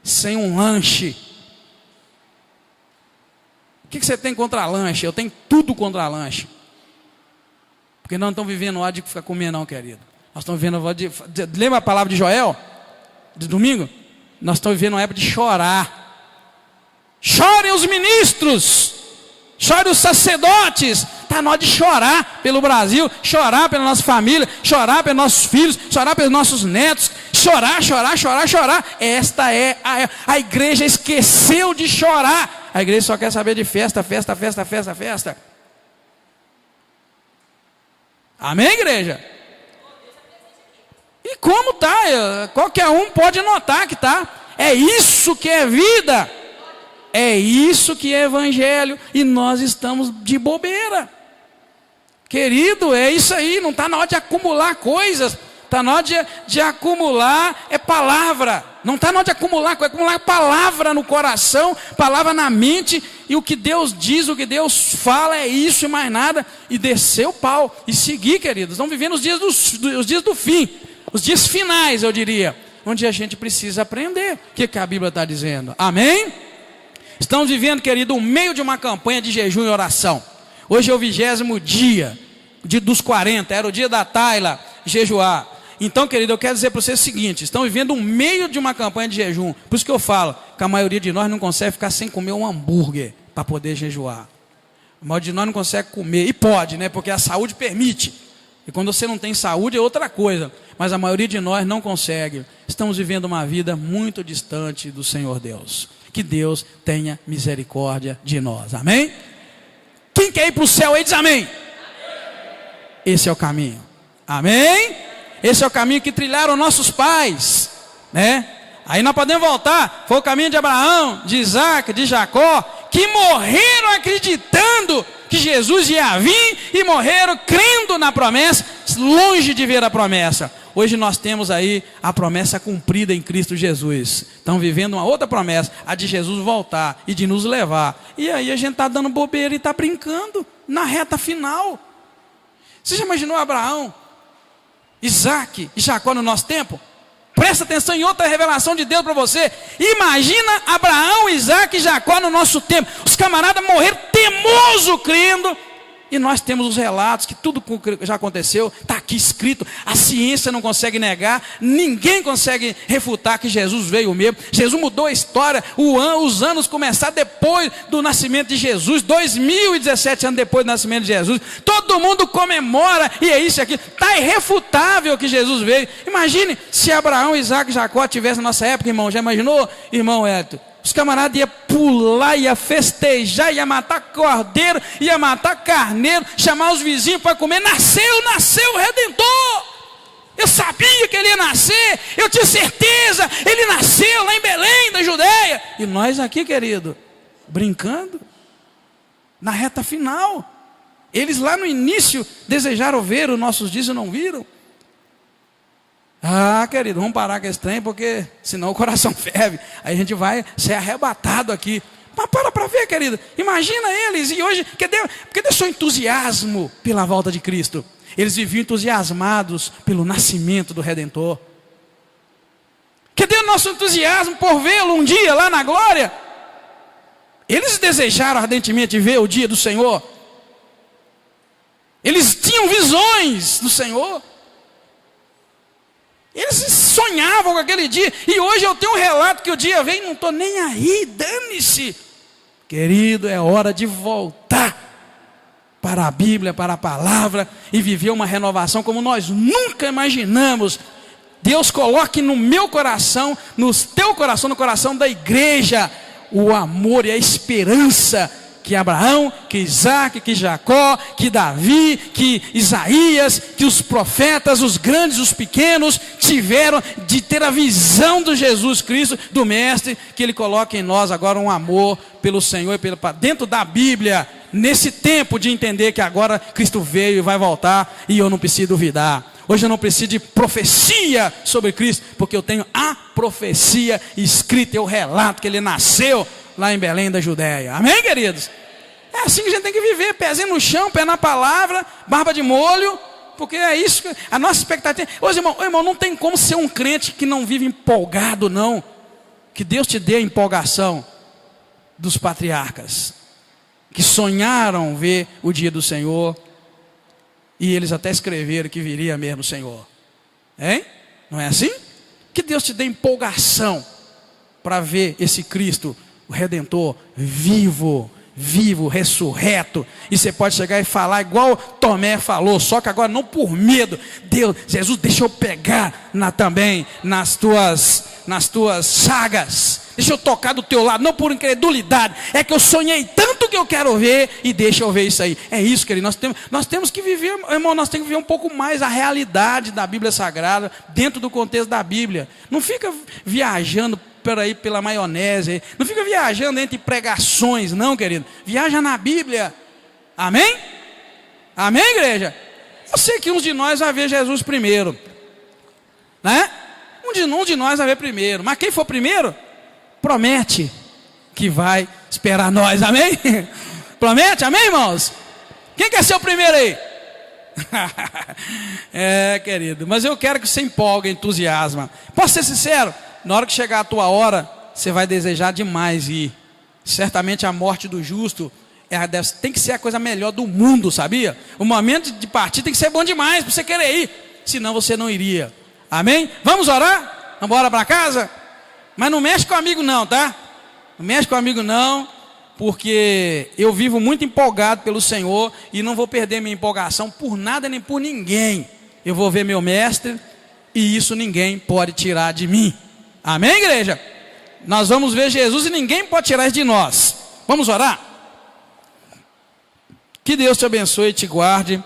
sem um lanche. O que você tem contra lanche? Eu tenho tudo contra lanche. Porque nós não estamos vivendo hora de ficar comendo não, querido. Nós estamos vivendo hora de... Lembra a palavra de Joel? De domingo? Nós estamos vivendo uma época de chorar. Chorem os ministros. Chore os sacerdotes. Está na hora de chorar pelo Brasil, chorar pela nossa família, chorar pelos nossos filhos, chorar pelos nossos netos, chorar. Esta é a igreja esqueceu de chorar. A igreja só quer saber de festa. Amém, igreja? E como tá? Qualquer um pode notar que tá. É isso que é vida. É isso que é evangelho, e nós estamos de bobeira. Querido, é isso aí, não está na hora de acumular coisas, está na hora de acumular palavra. Não está na hora de acumular coisas, acumular palavra no coração, palavra na mente, e o que Deus diz, o que Deus fala é isso e mais nada, e descer o pau, e seguir, queridos. Estamos vivendo os dias do fim, os dias finais, eu diria, onde a gente precisa aprender o que a Bíblia está dizendo. Amém? Estamos vivendo, querido, o meio de uma campanha de jejum e oração. Hoje é o 20º dia dos 40, era o dia da Tayla jejuar. Então, querido, eu quero dizer para vocês o seguinte: estamos vivendo o meio de uma campanha de jejum. Por isso que eu falo que a maioria de nós não consegue ficar sem comer um hambúrguer para poder jejuar. A maioria de nós não consegue comer, e pode, né? Porque a saúde permite. E quando você não tem saúde é outra coisa. Mas a maioria de nós não consegue. Estamos vivendo uma vida muito distante do Senhor Deus. Que Deus tenha misericórdia de nós. Amém? Quem quer ir para o céu aí diz amém. Esse é o caminho. Amém? Esse é o caminho que trilharam nossos pais, né? Aí nós podemos voltar. Foi o caminho de Abraão, de Isaac, de Jacó, que morreram acreditando que Jesus ia vir, e morreram crendo na promessa, longe de ver a promessa. Hoje nós temos aí a promessa cumprida em Cristo Jesus. Estamos vivendo uma outra promessa, a de Jesus voltar e de nos levar. E aí a gente está dando bobeira e está brincando na reta final. Você já imaginou Abraão, Isaac e Jacó no nosso tempo? Presta atenção em outra revelação de Deus para você. Imagina Abraão, Isaac e Jacó no nosso tempo. Os camaradas morreram temoso crendo. E nós temos os relatos que tudo já aconteceu, está aqui escrito. A ciência não consegue negar, ninguém consegue refutar que Jesus veio mesmo. Jesus mudou a história. Os anos começaram depois do nascimento de Jesus, 2017 anos depois do nascimento de Jesus. Todo mundo comemora, e é isso aqui. Está irrefutável que Jesus veio. Imagine se Abraão, Isaac e Jacó tivessem na nossa época, irmão. Já imaginou, irmão Hélio? Os camaradas iam pular, iam festejar, iam matar cordeiro, iam matar carneiro, chamar os vizinhos para comer. Nasceu o Redentor. Eu sabia que ele ia nascer, eu tinha certeza. Ele nasceu lá em Belém, da Judeia. E nós aqui, querido, brincando, na reta final. Eles lá no início desejaram ver os nossos dias e não viram. Ah, querido, vamos parar com esse trem, porque senão o coração ferve. Aí a gente vai ser arrebatado aqui. Mas para ver, querido. Imagina eles. E hoje, cadê seu entusiasmo pela volta de Cristo? Eles viviam entusiasmados pelo nascimento do Redentor. Cadê o nosso entusiasmo por vê-lo um dia lá na glória? Eles desejaram ardentemente ver o dia do Senhor. Eles tinham visões do Senhor. Eles sonhavam com aquele dia. E hoje eu tenho um relato que o dia vem, não estou nem aí, dane-se. Querido, é hora de voltar para a Bíblia, para a palavra, e viver uma renovação como nós nunca imaginamos. Deus coloque no meu coração, no teu coração, no coração da igreja, o amor e a esperança que Abraão, que Isaac, que Jacó, que Davi, que Isaías, que os profetas, os grandes, os pequenos, tiveram de ter a visão do Jesus Cristo, do Mestre, que Ele coloque em nós agora um amor pelo Senhor e dentro da Bíblia, nesse tempo de entender que agora Cristo veio e vai voltar, e eu não preciso duvidar. Hoje eu não preciso de profecia sobre Cristo, porque eu tenho a profecia escrita, eu relato que Ele nasceu lá em Belém da Judéia. Amém, queridos? É assim que a gente tem que viver, pezinho no chão, pé na palavra, barba de molho, porque é isso, a nossa expectativa. Hoje, irmão, não tem como ser um crente que não vive empolgado, não. Que Deus te dê a empolgação dos patriarcas, que sonharam ver o dia do Senhor, e eles até escreveram que viria mesmo o Senhor. Hein? Não é assim? Que Deus te dê empolgação para ver esse Cristo, o Redentor, vivo, ressurreto. E você pode chegar e falar igual Tomé falou, só que agora não por medo. Deus, Jesus, deixa eu pegar também nas tuas chagas. Deixa eu tocar do teu lado, não por incredulidade. É que eu sonhei tanto que eu quero ver, e deixa eu ver isso aí. É isso, querido. Nós temos que viver, irmão, nós temos que viver um pouco mais a realidade da Bíblia Sagrada, dentro do contexto da Bíblia. Não fica viajando por aí pela maionese, não fica viajando entre pregações, não, querido. Viaja na Bíblia. Amém? Amém, igreja? Eu sei que uns de nós vai ver Jesus primeiro, né? Um de nós vai ver primeiro, mas quem for primeiro, promete que vai esperar nós, amém? Promete, amém, irmãos? Quem quer ser o primeiro aí? É, querido, mas eu quero que você empolgue, entusiasma. Posso ser sincero? Na hora que chegar a tua hora, você vai desejar demais ir. Certamente a morte do justo tem que ser a coisa melhor do mundo, sabia? O momento de partir tem que ser bom demais para você querer ir, senão você não iria. Amém? Vamos orar? Vamos embora para casa? Mas não mexe com amigo não, tá? Não mexe com amigo não, porque eu vivo muito empolgado pelo Senhor e não vou perder minha empolgação por nada nem por ninguém. Eu vou ver meu mestre e isso ninguém pode tirar de mim. Amém, igreja? Nós vamos ver Jesus e ninguém pode tirar isso de nós. Vamos orar? Que Deus te abençoe e te guarde.